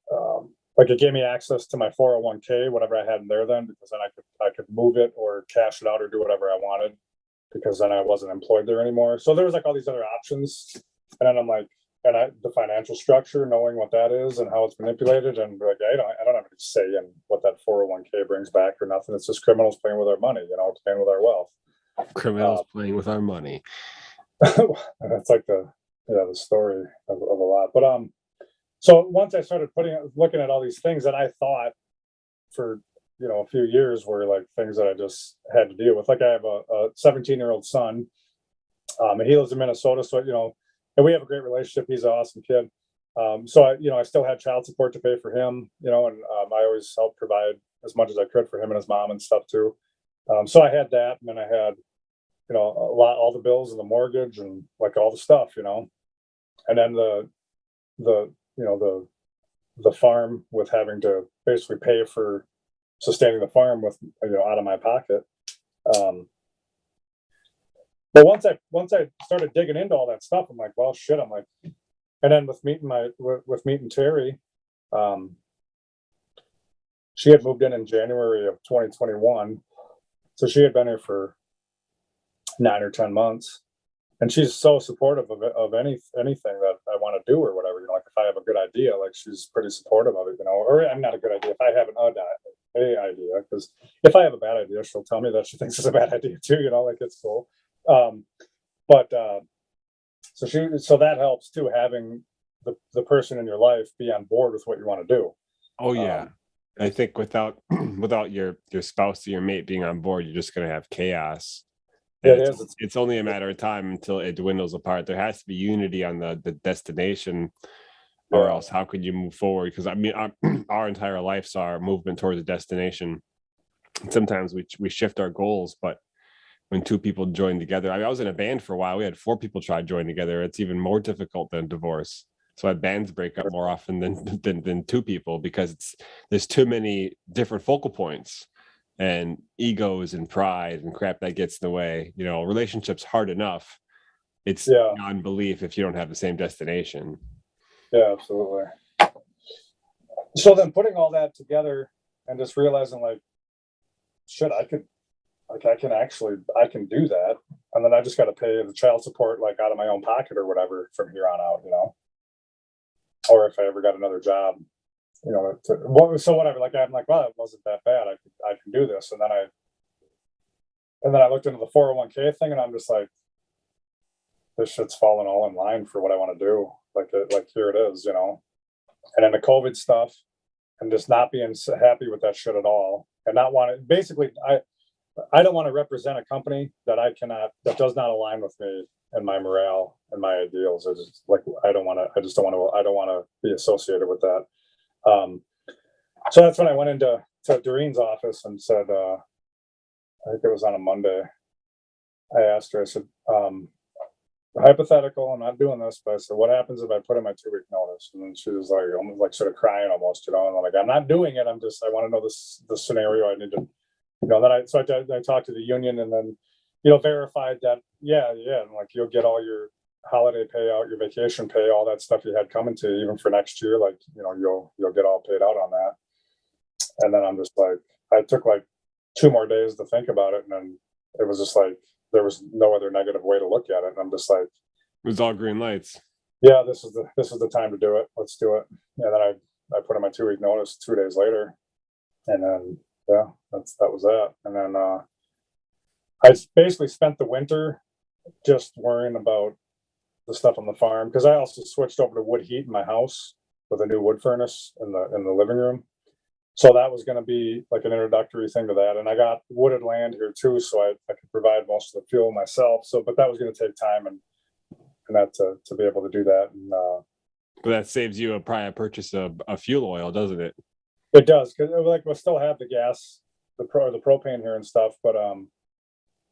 gave me access to my 401k, whatever I had in there then, because then I could move it or cash it out or do whatever I wanted, because then I wasn't employed there anymore. So there was like all these other options, and then I'm like, the financial structure, knowing what that is and how it's manipulated, and like I don't have any say in what that 401k brings back or nothing. It's just criminals playing with our money, playing with our wealth. Criminals playing with our money. That's like the story of a lot. But so once I started looking at all these things that I thought for a few years were like things that I just had to deal with. Like I have a 17-year-old son, and he lives in Minnesota, so and we have a great relationship. He's an awesome kid. So I still had child support to pay for him, and I always helped provide as much as I could for him and his mom and stuff too. So I had that, and then I had all the bills and the mortgage and like all the stuff, and then the farm, with having to basically pay for sustaining the farm with out of my pocket. But once I started digging into all that stuff, I'm like, well, shit. I'm like, and then with meeting Terry, she had moved in January of 2021, so she had been here for 9 or 10 months, and she's so supportive of anything that I want to do or whatever. Like if I have a good idea, like she's pretty supportive of it, or I'm not a good idea. If I have an idea, because if I have a bad idea, she'll tell me that she thinks it's a bad idea too. Like it's cool. But so that helps too, having the person in your life be on board with what you want to do. Oh yeah. I think without without your spouse or your mate being on board, you're just gonna have chaos. Yeah, And it is. it's only a matter of time until it dwindles apart. There has to be unity on the destination, or Yeah. else how could you move forward? Because I mean, our entire lives are movement towards a destination. And sometimes we shift our goals, but when two people join together, I was in a band for a while. We had four people try to join together. It's even more difficult than divorce. So I bands break up more often than two people because there's too many different focal points and egos and pride and crap that gets in the way. You know, relationships hard enough. It's Yeah. beyond belief if you don't have the same destination. Yeah, absolutely. So then putting all that together and just realizing like, shit, I can do that. And then I just got to pay the child support like out of my own pocket or whatever from here on out, or if I ever got another job, so whatever, like, I'm like, well, it wasn't that bad. I can do this. And then I looked into the 401k thing and I'm just like, this shit's falling all in line for what I want to do. Like here it is, and then the COVID stuff and just not being happy with that shit at all and not want to, basically, I don't want to represent a company that does not align with me and my morale and my ideals. I don't want to be associated with that. So that's when I went into Doreen's office and said, I think it was on a Monday. I asked her, I said, hypothetical, I'm not doing this, but I said, what happens if I put in my 2-week notice? And then she was like, almost like sort of crying almost, and I'm like, I'm not doing it. I want to know the scenario. I need to, then I talked to the union and then, verified that, yeah. And like, you'll get all your holiday payout, your vacation pay, all that stuff you had coming to you, even for next year. Like, you'll get all paid out on that. And then I'm just like, I took like 2 more days to think about it. And then it was just like, there was no other negative way to look at it. And I'm just like, It was all green lights. yeah, this is the time to do it. Let's do it. And then I put in my 2-week notice 2 days later. And then, yeah, that was that. And then, I basically spent the winter just worrying about the stuff on the farm. Cause I also switched over to wood heat in my house with a new wood furnace in the living room. So that was going to be like an introductory thing to that. And I got wooded land here too. So I could provide most of the fuel myself. So, but that was going to take time and that to be able to do that. And, But that saves you probably a purchase of a fuel oil, doesn't it? it does. Cause like we'll still have the gas, the propane here and stuff, but,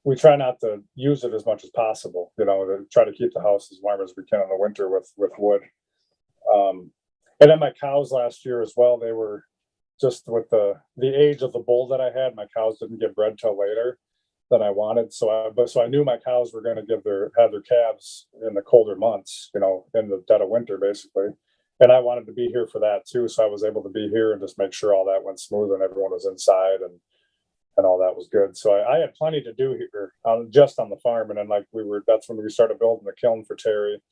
we try not to use it as much as possible, to try to keep the house as warm as we can in the winter with wood. And then my cows last year as well, they were just with the age of the bull that I had, my cows didn't get bred till later than I wanted. So I knew my cows were going to have their calves in the colder months, in the dead of winter, basically. And I wanted to be here for that too. So I was able to be here and just make sure all that went smooth and everyone was inside and all that was good. So I had plenty to do here just on the farm. And then that's when we started building the kiln for Terry.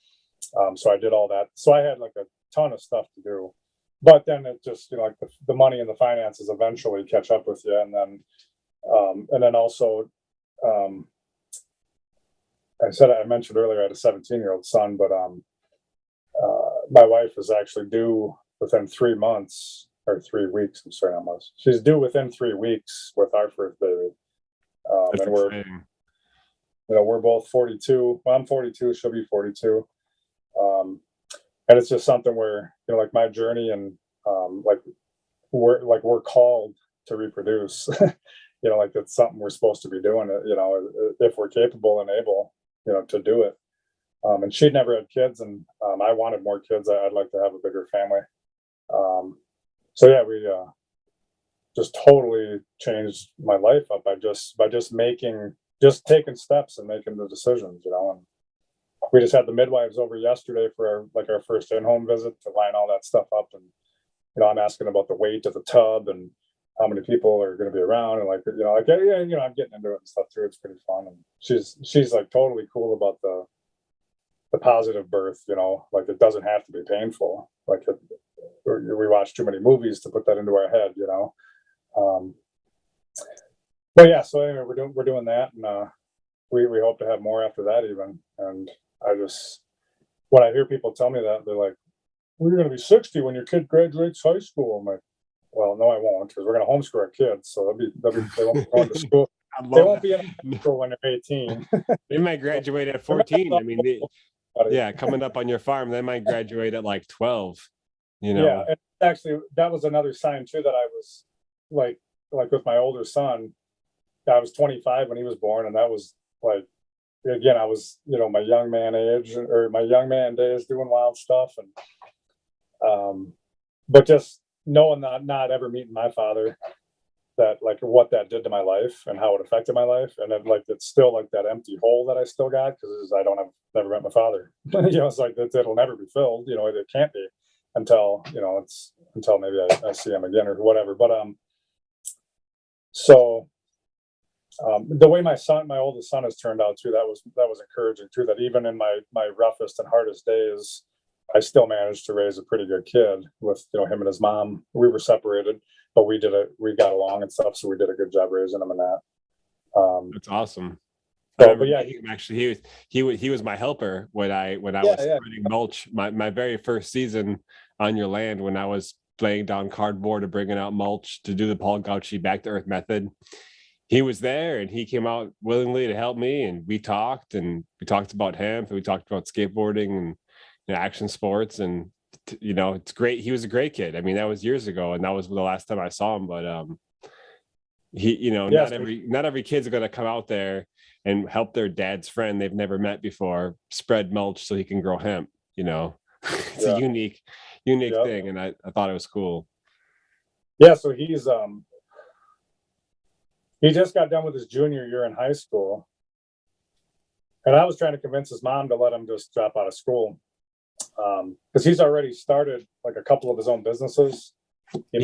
So I did all that. So I had like a ton of stuff to do, but then it just, like the money and the finances eventually catch up with you. And then also, I mentioned earlier, I had a 17-year-old son, but my wife is actually due within 3 months or 3 weeks. I'm sorry, almost. She's due within 3 weeks with our first baby. That's And we're, exciting. we're both 42. Well, I'm 42. She'll be 42. And it's just something where, like my journey and we're called to reproduce. Like it's something we're supposed to be doing. If we're capable and able, to do it. And she'd never had kids, and I wanted more kids. I'd like to have a bigger family. So yeah, we just totally changed my life up by just taking steps and making the decisions, and we just had the midwives over yesterday for our first in-home visit to line all that stuff up. And, I'm asking about the weight of the tub and how many people are going to be around. And I'm getting into it and stuff too. It's pretty fun. And she's like totally cool about the positive birth, like it doesn't have to be painful. Like we watch too many movies to put that into our head, But yeah, so anyway, we're doing that. And, we hope to have more after that even. And when I hear people tell me that, they're like, well, you're going to be 60 when your kid graduates high school. I'm like, well, no, I won't, because we're going to homeschool our kids. So they won't be going to school. They won't be in high school when they're 18. They might graduate at 14. I mean, yeah, coming up on your farm, they might graduate at like 12, Yeah, and actually, that was another sign too that I was like with my older son, I was 25 when he was born, and that was like, again, I was, my young man age or my young man days doing wild stuff. And but just knowing that, not ever meeting my father, that like what that did to my life and how it affected my life, and then like it's still like that empty hole that I still got, because I never met my father. It's like it'll never be filled. It can't be until until maybe I see him again or whatever. But so the way my oldest son has turned out too, that was encouraging too, that even in my roughest and hardest days, I still managed to raise a pretty good kid with him and his mom. We were separated, but we got along and stuff, so we did a good job raising him in that. That's awesome. But yeah, actually, he was my helper when I was spreading mulch my very first season on your land, when I was laying down cardboard and bringing out mulch to do the Paul Gauchi back to earth method. He was there, and he came out willingly to help me, and we talked about hemp, and we talked about skateboarding and action sports, and it's great. He was a great kid. I mean, that was years ago, and that was the last time I saw him. But he, not every kid's going to come out there and help their dad's friend they've never met before spread mulch so he can grow hemp. It's a unique thing, and I thought it was cool. Yeah, so he just got done with his junior year in high school, and I was trying to convince his mom to let him just drop out of school, because he's already started like a couple of his own businesses. He's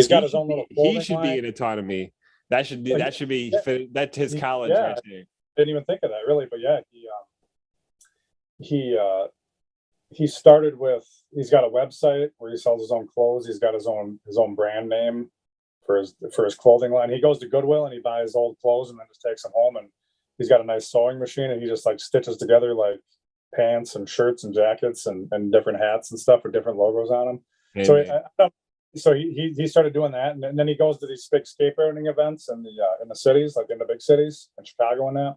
got his own little clothing He should line. be in Autonomy. That's his college right there. Didn't even think of that really, but yeah, he started with, he's got a website where he sells his own clothes. He's got his own brand name for his clothing line. He goes to Goodwill and he buys old clothes and then just takes them home, and he's got a nice sewing machine, and he just like stitches together like pants and shirts and jackets and different hats and stuff with different logos on them. Amen. So he started doing that, and then he goes to these big skateboarding events in the cities, like in the big cities in Chicago and that,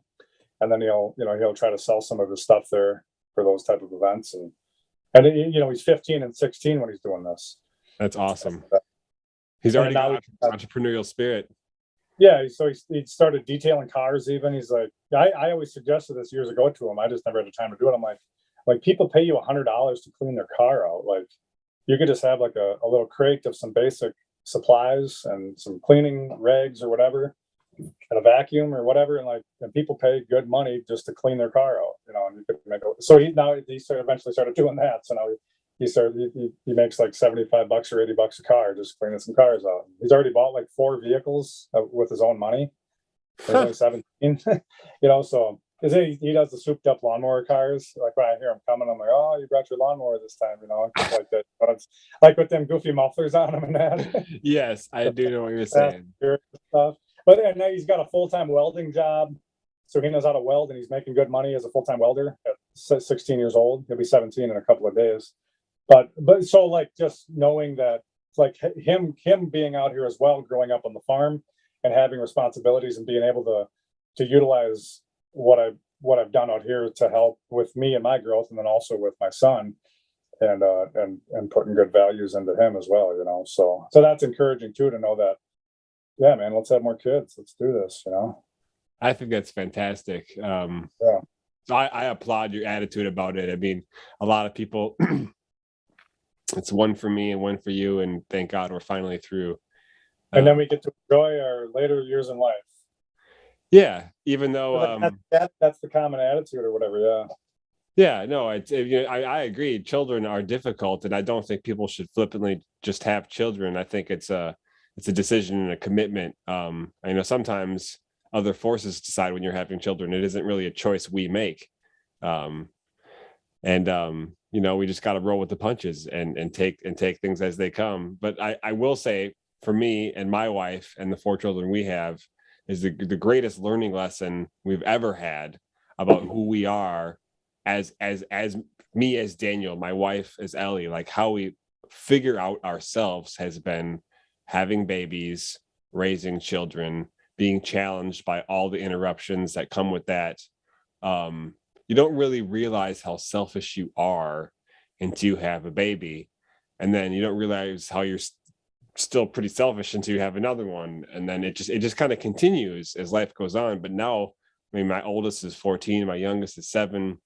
and then he'll try to sell some of his stuff there for those type of events, and he's 15 and 16 when he's doing this. That's awesome. He's already got entrepreneurial spirit. Yeah, so he started detailing cars even. He's like, I always suggested this years ago to him. I just never had the time to do it. I'm like people pay you $100 to clean their car out. Like, you could just have like a little crate of some basic supplies and some cleaning rags or whatever, and a vacuum or whatever, and people pay good money just to clean their car out, and you could make it. So he eventually started doing that. So now he makes like $75 or $80 a car just cleaning some cars out. He's already bought like 4 vehicles with his own money. He's only 17, so he does the souped up lawnmower cars. Like when I hear him coming, I'm like, oh, you brought your lawnmower this time, like that. But it's like with them goofy mufflers on them and that. Yes, I do know what you're saying. Stuff. But now he's got a full-time welding job, so he knows how to weld, and he's making good money as a full-time welder at 16 years old. He'll be 17 in a couple of days. But so like just knowing that, like him being out here as well, growing up on the farm and having responsibilities and being able to utilize what I've done out here to help with me and my growth, and then also with my son, and putting good values into him as well, so that's encouraging too, to know that, yeah, man, let's have more kids, let's do this. I think that's fantastic. So I applaud your attitude about it. I mean, a lot of people it's one for me and one for you, and thank God we're finally through, and then we get to enjoy our later years in life. Yeah, even though that's the common attitude or whatever. Yeah, no, I agree. Children are difficult, and I don't think people should flippantly just have children. I think it's a decision and a commitment. I know sometimes other forces decide when you're having children. It isn't really a choice we make, we just got to roll with the punches and take things as they come. But I will say, for me and my wife and the 4 children we have, is the greatest learning lesson we've ever had about who we are as me as Daniel, my wife as Ellie, like how we figure out ourselves has been having babies, raising children, being challenged by all the interruptions that come with that. You don't really realize how selfish you are until you have a baby, and then you don't realize how you're still pretty selfish until you have another one, and then it just kind of continues as life goes on. But now, I mean, my oldest is 14, my youngest is 7,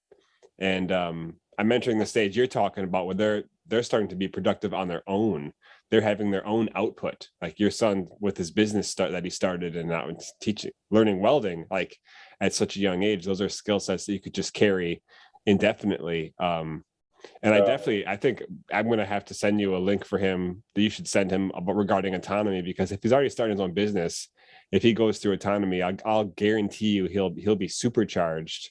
and I'm entering the stage you're talking about where they're starting to be productive on their own. They're having their own output, like your son with his business that he started, and now learning welding, like at such a young age. Those are skill sets that you could just carry indefinitely. And I think I'm going to have to send you a link for him that you should send him about regarding autonomy, because if he's already starting his own business, if he goes through autonomy, I'll guarantee you he'll be supercharged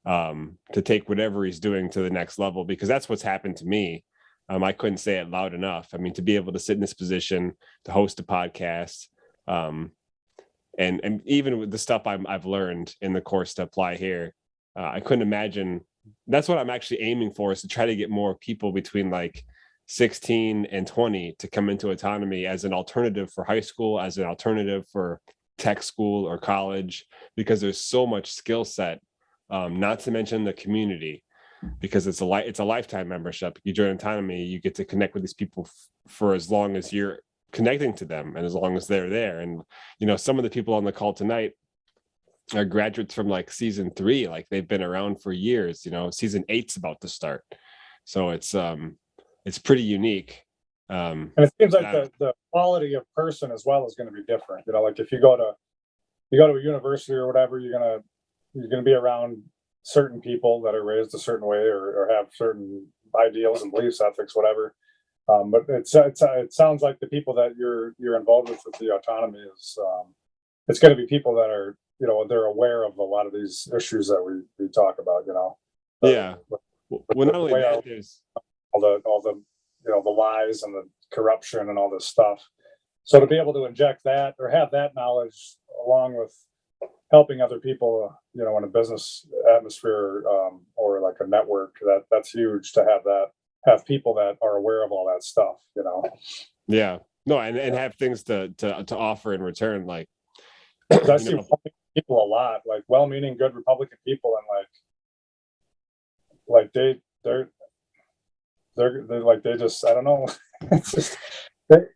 to take whatever he's doing to the next level, because that's what's happened to me. I couldn't say it loud enough. I mean, to be able to sit in this position, to host a podcast, and even with the stuff I've learned in the course to apply here, I couldn't imagine. That's what I'm actually aiming for, is to try to get more people between like 16 and 20 to come into autonomy as an alternative for high school, as an alternative for tech school or college, because there's so much skill set, not to mention the community, because it's a lifetime membership. You join autonomy, you get to connect with these people for as long as you're connecting to them and as long as they're there. And some of the people on the call tonight are graduates from like season 3, like they've been around for years. Season 8's about to start, so it's pretty unique. And it seems like the quality of person as well is going to be different. Like if you go to a university or whatever, you're gonna be around certain people that are raised a certain way or have certain ideals and beliefs, ethics, whatever. But it sounds like the people that you're involved with the autonomy is it's going to be people that are they're aware of a lot of these issues that we talk about. Yeah. Well, not only that, there's all the the lies and the corruption and all this stuff. So to be able to inject that or have that knowledge along with helping other people, in a business atmosphere or like a network, that's huge to have people that are aware of all that stuff. Yeah. No, and have things to offer in return, like I see people a lot, like well-meaning, good Republican people, and like they're like they just, I don't know. It's just like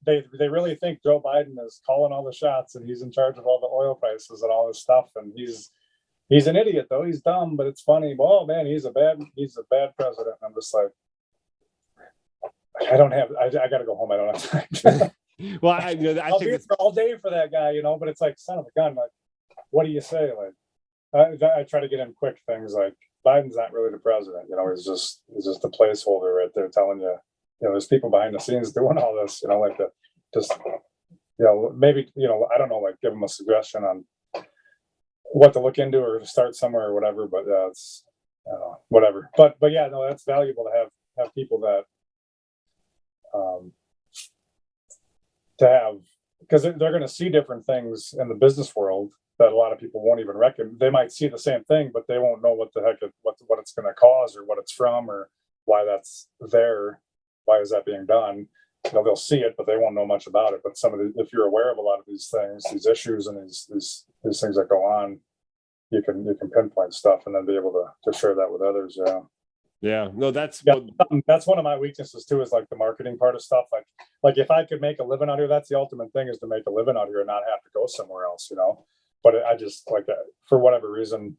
they really think Joe Biden is calling all the shots and he's in charge of all the oil prices and all this stuff, and he's an idiot though. He's dumb, but it's funny. Oh man, he's a bad president. And I'm just like, I got to go home. I don't have time. Well, I I'll be here all day for that guy, but it's like, son of a gun. Like, what do you say? Like, I try to get in quick things. Like, Biden's not really the president. He's just a placeholder right there, telling you, there's people behind the scenes doing all this. Like maybe I don't know, like give them a suggestion on what to look into or to start somewhere or whatever. But it's whatever. But yeah, no, that's valuable to have people that to have, because they're going to see different things in the business world that a lot of people won't even reckon. They might see the same thing, but they won't know what the heck what it's going to cause or what it's from or why that's there. Why is that being done? They'll see it, but they won't know much about it. But if you're aware of a lot of these things, these issues, and these things that go on, you can pinpoint stuff and then be able to share that with others. Yeah, no, that's one of my weaknesses too, is like the marketing part of stuff. Like if I could make a living out here, that's the ultimate thing, is to make a living out here and not have to go somewhere else, But I just like, for whatever reason,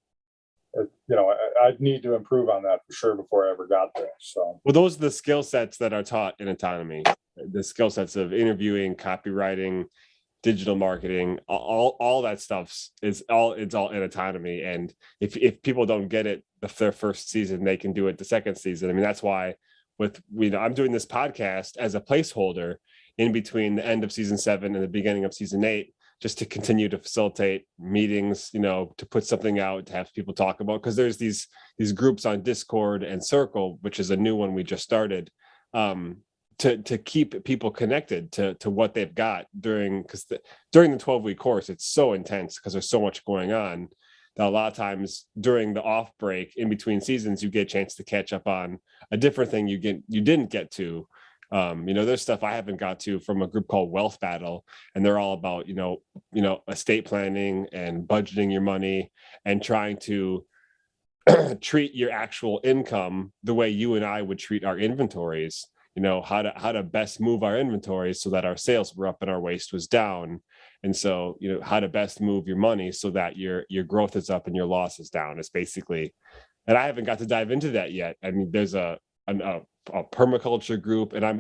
I need to improve on that for sure before I ever got there. So, well, those are the skill sets that are taught in autonomy. The skill sets of interviewing, copywriting, digital marketing, all that stuff it's all in autonomy. And if people don't get it their first season, they can do it the second season. I mean, that's why I'm doing this podcast as a placeholder in between the end of season 7 and the beginning of season 8, just to continue to facilitate meetings, to put something out, to have people talk about, because there's these groups on Discord and Circle, which is a new one we just started, to keep people connected to what they've got during the 12-week course. It's so intense because there's so much going on that a lot of times during the off break in between seasons, you get a chance to catch up on a different thing you didn't get to. There's stuff I haven't got to from a group called Wealth Battle, and they're all about, estate planning and budgeting your money and trying to treat your actual income the way you and I would treat our inventories. How to best move our inventories so that our sales were up and our waste was down. And so, how to best move your money so that your growth is up and your loss is down. It's basically, and I haven't got to dive into that yet. I mean, there's a permaculture group, and I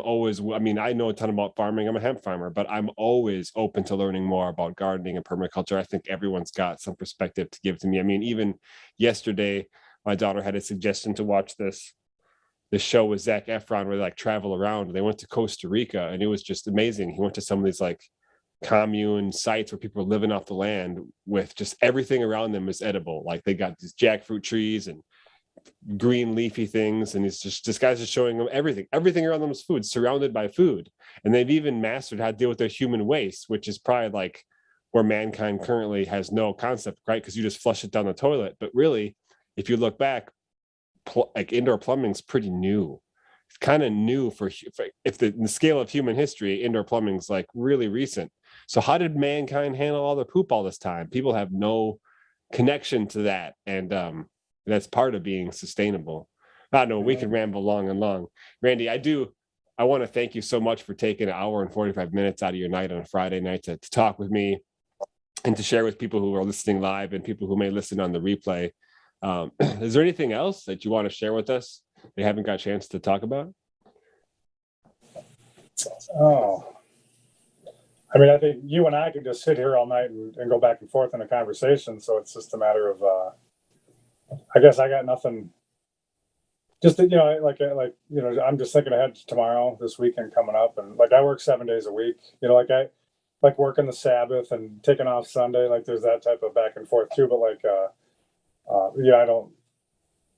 know a ton about farming. I'm a hemp farmer, but I'm always open to learning more about gardening and permaculture. I think everyone's got some perspective to give to me. I mean, even yesterday, my daughter had a suggestion to watch this show with Zac Efron where they like travel around. They went to Costa Rica, and it was just amazing. He went to some of these like commune sites where people are living off the land with just everything around them is edible. Like they got these jackfruit trees and green leafy things, and this guy's just showing them everything around them is food, surrounded by food. And they've even mastered how to deal with their human waste, which is probably like where mankind currently has no concept, right? Because you just flush it down the toilet. But really, if you look back, like indoor plumbing is pretty new. It's kind of new for if the scale of human history, indoor plumbing is like really recent. So how did mankind handle all the poop all this time? People have no connection to that, and that's part of being sustainable. I know we can ramble long and long. Randy, I want to thank you so much for taking an hour and 45 minutes out of your night on a Friday night to talk with me and to share with people who are listening live and people who may listen on the replay. Is there anything else that you want to share with us they haven't got a chance to talk about? Oh, I mean, I think you and I could just sit here all night and go back and forth in a conversation. So it's just a matter of, I guess I got nothing. Just I'm just thinking ahead to tomorrow, this weekend coming up, and like I work 7 days a week. I like working the Sabbath and taking off Sunday. Like there's that type of back and forth too. But like, I don't.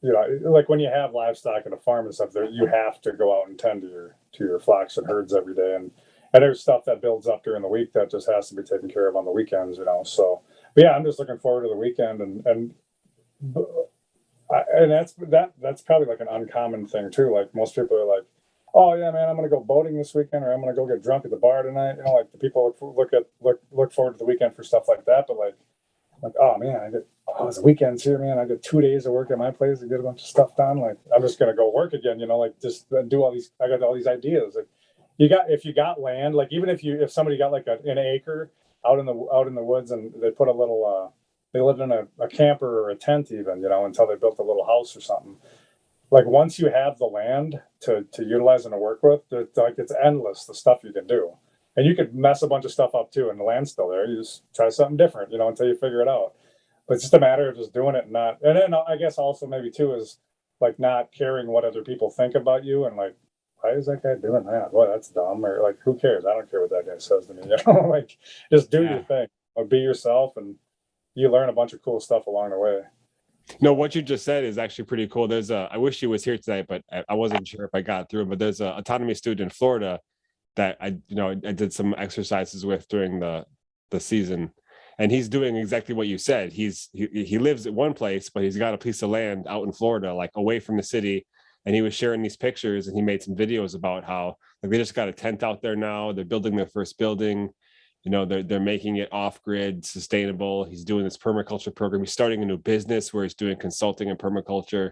Like when you have livestock and a farm and stuff, there you have to go out and tend to your flocks and herds every day, and there's stuff that builds up during the week that just has to be taken care of on the weekends. So, but yeah, I'm just looking forward to the weekend, and that's probably like an uncommon thing too. Like most people are like, "Oh yeah, man, I'm gonna go boating this weekend, or I'm gonna go get drunk at the bar tonight." Like the people look forward to the weekend for stuff like that. But like, oh man, it's weekends here, man. I get 2 days of work at my place to get a bunch of stuff done. Like I'm just gonna go work again. Like just do all these. I got all these ideas. Like if you got land, like even if somebody got like an acre out in the woods, and they put a little. They lived in a camper or a tent even, until they built a little house or something. Like once you have the land to utilize and to work with, it's endless, the stuff you can do. And you could mess a bunch of stuff up too, and the land's still there. You just try something different, until you figure it out. But it's just a matter of just doing it and not. And then I guess also maybe too is like not caring what other people think about you, and like, why is that guy doing that? Well, that's dumb. Or like, who cares? I don't care what that guy says to me. Like just do your thing, or be yourself, and you learn a bunch of cool stuff along the way. No, what you just said is actually pretty cool. I wish he was here tonight, but I wasn't sure if I got through. But there's a autonomy student in Florida that I did some exercises with during the season, and he's doing exactly what you said. He lives at one place, but he's got a piece of land out in Florida, like away from the city. And he was sharing these pictures, and he made some videos about how like they just got a tent out there now. They're building their first building. They're making it off-grid, sustainable. He's doing this permaculture program. He's starting a new business where he's doing consulting and permaculture,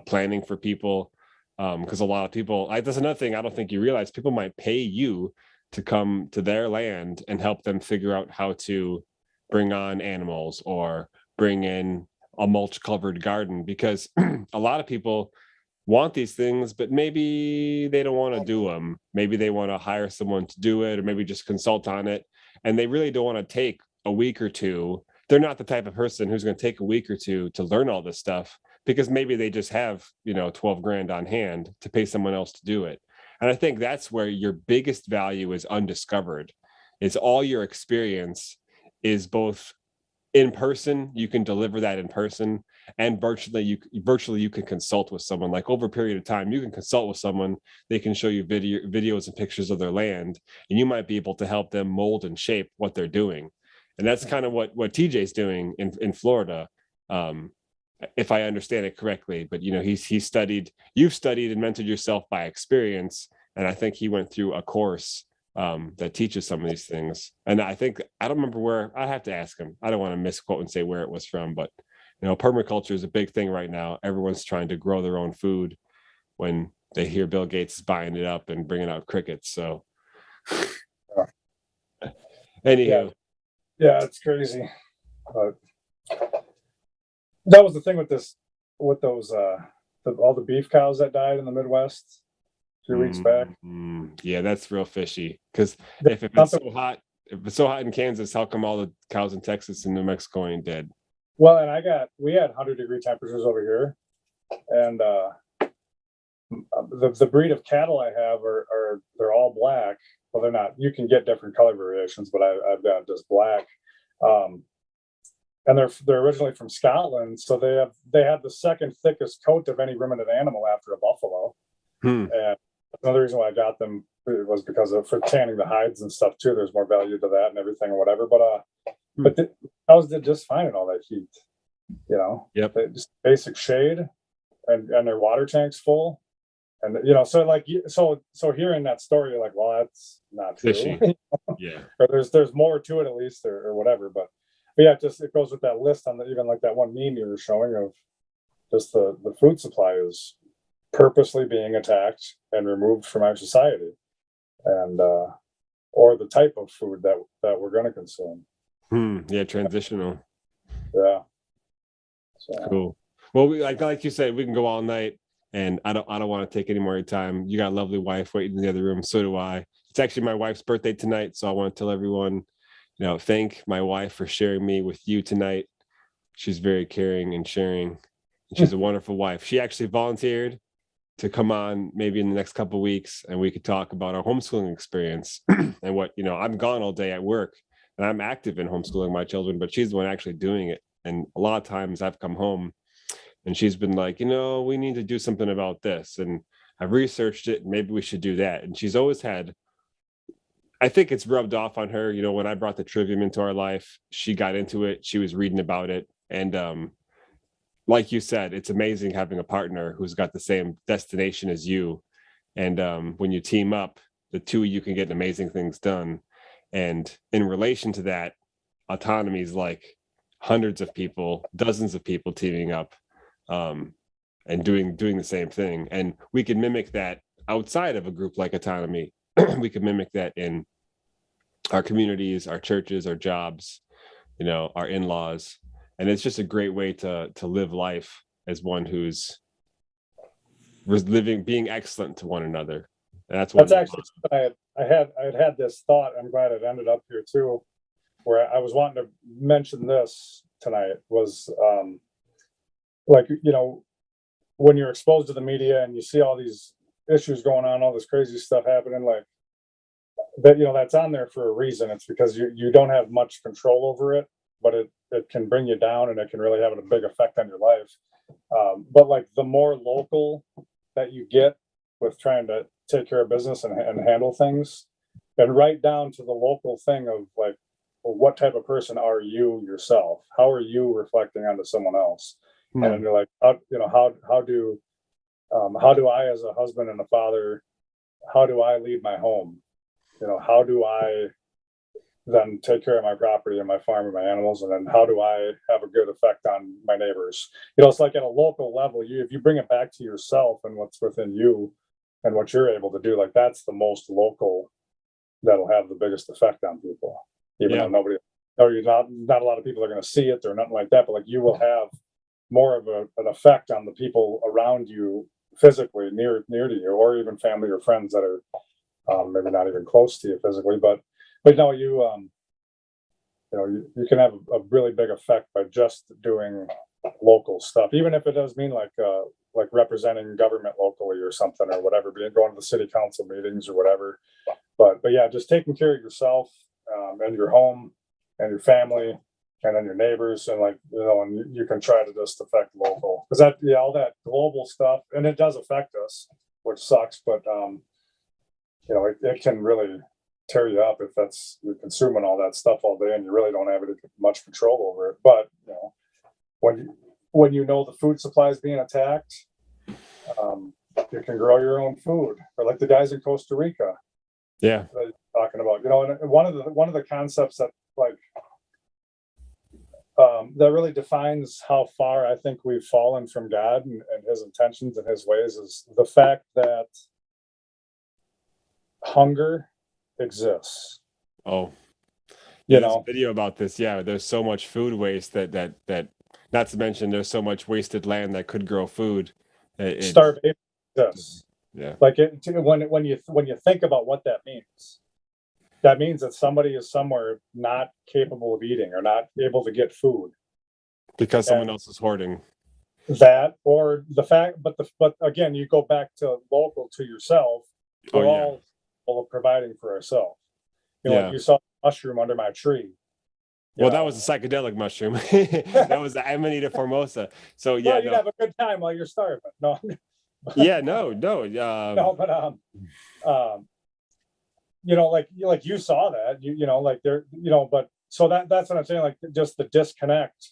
planning for people. Because a lot of people, that's another thing I don't think you realize. People might pay you to come to their land and help them figure out how to bring on animals or bring in a mulch-covered garden. Because a lot of people want these things, but maybe they don't want to do them. Maybe they want to hire someone to do it, or maybe just consult on it. And they really don't want to take a week or two. They're not the type of person who's going to take a week or two to learn all this stuff, because maybe they just have, 12 grand on hand to pay someone else to do it. And I think that's where your biggest value is undiscovered, is all your experience is both in person, you can deliver that in person, and virtually you can consult with someone. Like over a period of time, you can consult with someone. They can show you videos and pictures of their land, and you might be able to help them mold and shape what they're doing. And that's kind of what TJ's doing in Florida, if I understand it correctly. But you've studied and mentored yourself by experience, and I think he went through a course that teaches some of these things. And I don't remember where. I have to ask him. I don't want to misquote and say where it was from, but permaculture is a big thing right now. Everyone's trying to grow their own food when they hear Bill Gates is buying it up and bringing out crickets. So, anywho, yeah, it's crazy. But that was the thing with those all the beef cows that died in the Midwest a few weeks back. Yeah, that's real fishy. Because if it's so hot in Kansas, how come all the cows in Texas and New Mexico ain't dead? Well, and we had 100-degree temperatures over here, and the breed of cattle I have are they're all black. Well, they're not. You can get different color variations, but I've got just black. And they're originally from Scotland, so they have the second thickest coat of any ruminant animal after a buffalo. And another reason why I got them was because for tanning the hides and stuff too. There's more value to that and everything or whatever. But the cows did just fine in all that heat. Yep. They just basic shade and their water tanks full. And so hearing that story, you're like, well, that's not true. Fishy. Yeah. Or there's more to it at least, or whatever. But yeah, it goes with that list on even like that one meme you were showing of just the food supply is purposely being attacked and removed from our society, and or the type of food that we're going to consume. Yeah, transitional. Yeah. So. Cool. Well, like you said, we can go all night, and I don't want to take any more of your time. You got a lovely wife waiting in the other room. So do I. It's actually my wife's birthday tonight, so I want to tell everyone, thank my wife for sharing me with you tonight. She's very caring and sharing, and she's a wonderful wife. She actually volunteered to come on maybe in the next couple of weeks, and we could talk about our homeschooling experience and what, I'm gone all day at work, and I'm active in homeschooling my children, but she's the one actually doing it. And a lot of times I've come home and she's been like, we need to do something about this. And I've researched it, and maybe we should do that. And she's always had, I think it's rubbed off on her. When I brought the Trivium into our life, she got into it. She was reading about it. And like you said, it's amazing having a partner who's got the same destination as you. And when you team up, the two of you can get amazing things done. And in relation to that, Autonomy is like hundreds of people, dozens of people teaming up and doing the same thing. And we can mimic that outside of a group like Autonomy. We can mimic that in our communities, our churches, our jobs, our in-laws. And it's just a great way to live life as one who's being excellent to one another. And that's actually I had this thought. I'm glad it ended up here too, where I was wanting to mention this tonight was when you're exposed to the media and you see all these issues going on, all this crazy stuff happening, like that, that's on there for a reason. It's because you don't have much control over it, but it can bring you down, and it can really have a big effect on your life. But like the more local that you get with trying to take care of business and handle things, and right down to the local thing of like, well, what type of person are you yourself? How are you reflecting onto someone else? And you're like, how do I, as a husband and a father, how do I lead my home? How do I then take care of my property and my farm and my animals? And then how do I have a good effect on my neighbors? It's like at a local level, if you bring it back to yourself and what's within you and what you're able to do, like that's the most local that'll have the biggest effect on people. Even though not a lot of people are going to see it or nothing like that, but like you will have more of an effect on the people around you physically near to you, or even family or friends that are maybe not even close to you physically, but no, you can have a really big effect by just doing local stuff, even if it does mean like representing government locally or something or whatever, going to the city council meetings or whatever. But yeah, just taking care of yourself and your home and your family and then your neighbors, and like, and you can try to just affect local, because that, all that global stuff, and it does affect us, which sucks, but it can really tear you up if you're consuming all that stuff all day and you really don't have much control over it. But when you know the food supply is being attacked, you can grow your own food, or like the guys in Costa Rica. Yeah, talking about, and one of the concepts that that really defines how far I think we've fallen from God and his intentions and his ways is the fact that hunger exists. oh, yeah, there's a video about this. Yeah, there's so much food waste that not to mention there's so much wasted land that could grow food. Starvation exists. Yeah, like when you think about what that means that somebody is somewhere not capable of eating or not able to get food because someone else is hoarding. That, or the fact, but again, you go back to local, to yourself. We're all capable of providing for ourselves. Like you saw the mushroom under my tree. Well, that was a psychedelic mushroom. That was the Amanita formosa. So yeah, you have a good time while you're starving. No. Yeah, no. No, but like you saw that, like there, but so that's what I'm saying. Like just the disconnect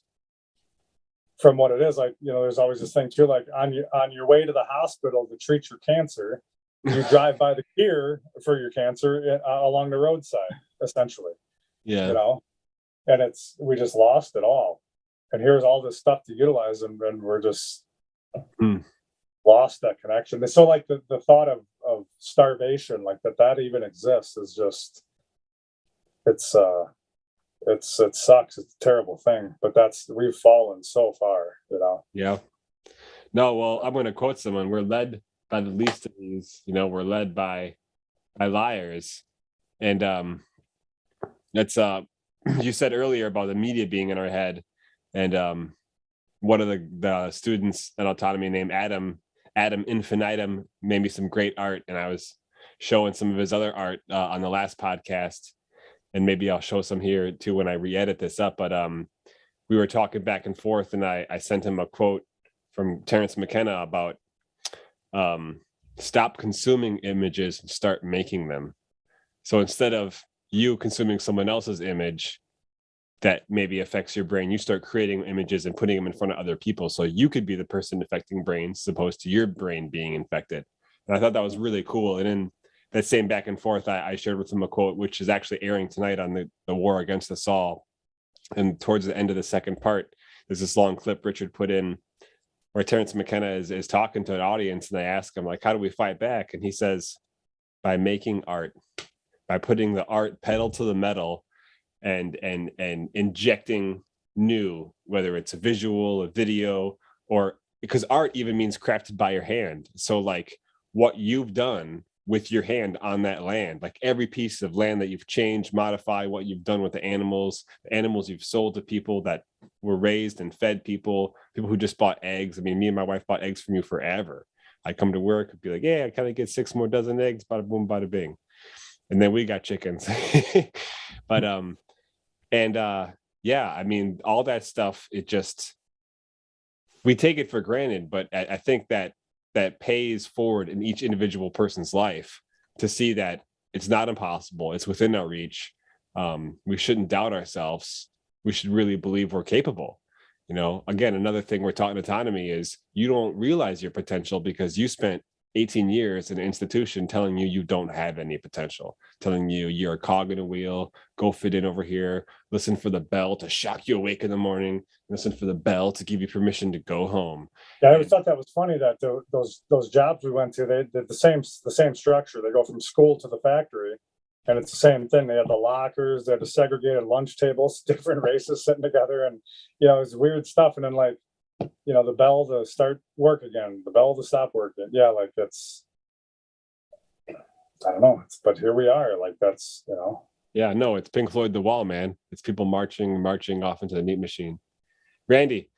from what it is. Like, there's always this thing too. Like on your way to the hospital to treat your cancer, you drive by the cure for your cancer along the roadside, essentially. Yeah. And we just lost it all. And here's all this stuff to utilize, and we're just lost that connection. So like the thought of starvation, like that even exists, is just, it sucks. It's a terrible thing, but we've fallen so far, Yeah. No, well, I'm going to quote someone. We're led by the least of these, we're led by liars. And that's you said earlier about the media being in our head. And one of the students at Autonomy named Adam Infinitum made me some great art, and I was showing some of his other art on the last podcast, and maybe I'll show some here too when I re-edit this up. But we were talking back and forth, and I sent him a quote from Terence McKenna about stop consuming images and start making them. So instead of you consuming someone else's image that maybe affects your brain, you start creating images and putting them in front of other people, so you could be the person affecting brains as opposed to your brain being infected. And I thought that was really cool. And in that same back and forth, I shared with him a quote, which is actually airing tonight on the War Against Us All. And towards the end of the second part, there's this long clip Richard put in where Terence McKenna is talking to an audience, and they ask him, like, how do we fight back? And he says, by making art, by putting the art pedal to the metal and injecting new, whether it's a visual, a video, or because art even means crafted by your hand. So like what you've done with your hand on that land, like every piece of land that you've changed, modified, what you've done with the animals you've sold to people that were raised and fed people who just bought eggs. I mean, me and my wife bought eggs from you forever. I come to work and be like, yeah, I kind of get 6 more dozen eggs, bada boom, bada bing. And then we got chickens. But yeah, I mean, all that stuff, we take it for granted, but I think that pays forward in each individual person's life to see that it's not impossible. It's within our reach. We shouldn't doubt ourselves. We should really believe we're capable. Again, another thing we're taught in Autonomy is you don't realize your potential because you spent 18 years in an institution telling you don't have any potential, telling you you're a cog in a wheel, go fit in over here, listen for the bell to shock you awake in the morning, listen for the bell to give you permission to go home. Yeah, I always thought that was funny that those jobs we went to, they did the same structure. They go from school to the factory, and it's the same thing. They had the lockers, they had the segregated lunch tables, different races sitting together, and it's weird stuff. And then like, the bell to start work again, the bell to stop working. Yeah, like that's, I don't know. But here we are. Like that's, Yeah, no, it's Pink Floyd The Wall, man. It's people marching off into the meat machine. Randy,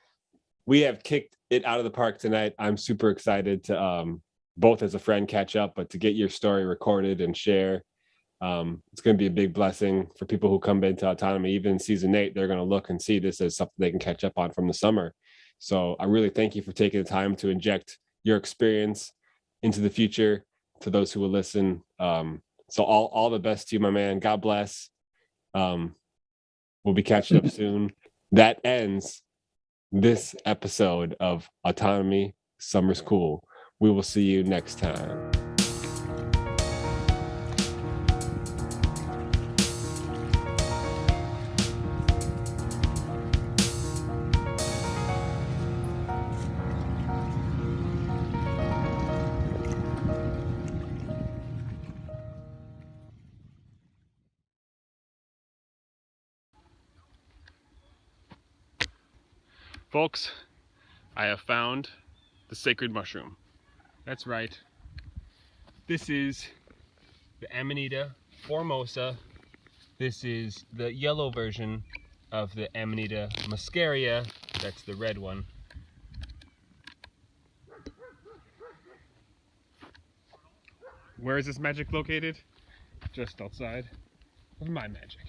we have kicked it out of the park tonight. I'm super excited to both as a friend catch up, but to get your story recorded and share. It's going to be a big blessing for people who come into Autonomy. Even in season 8, they're going to look and see this as something they can catch up on from the summer. So I really thank you for taking the time to inject your experience into the future to those who will listen. So all the best to you, my man. God bless. We'll be catching up soon. That ends this episode of Autonomy Summer School. We will see you next time. Folks, I have found the sacred mushroom. That's right. This is the Amanita formosa. This is the yellow version of the Amanita muscaria. That's the red one. Where is this magic located? Just outside of my magic.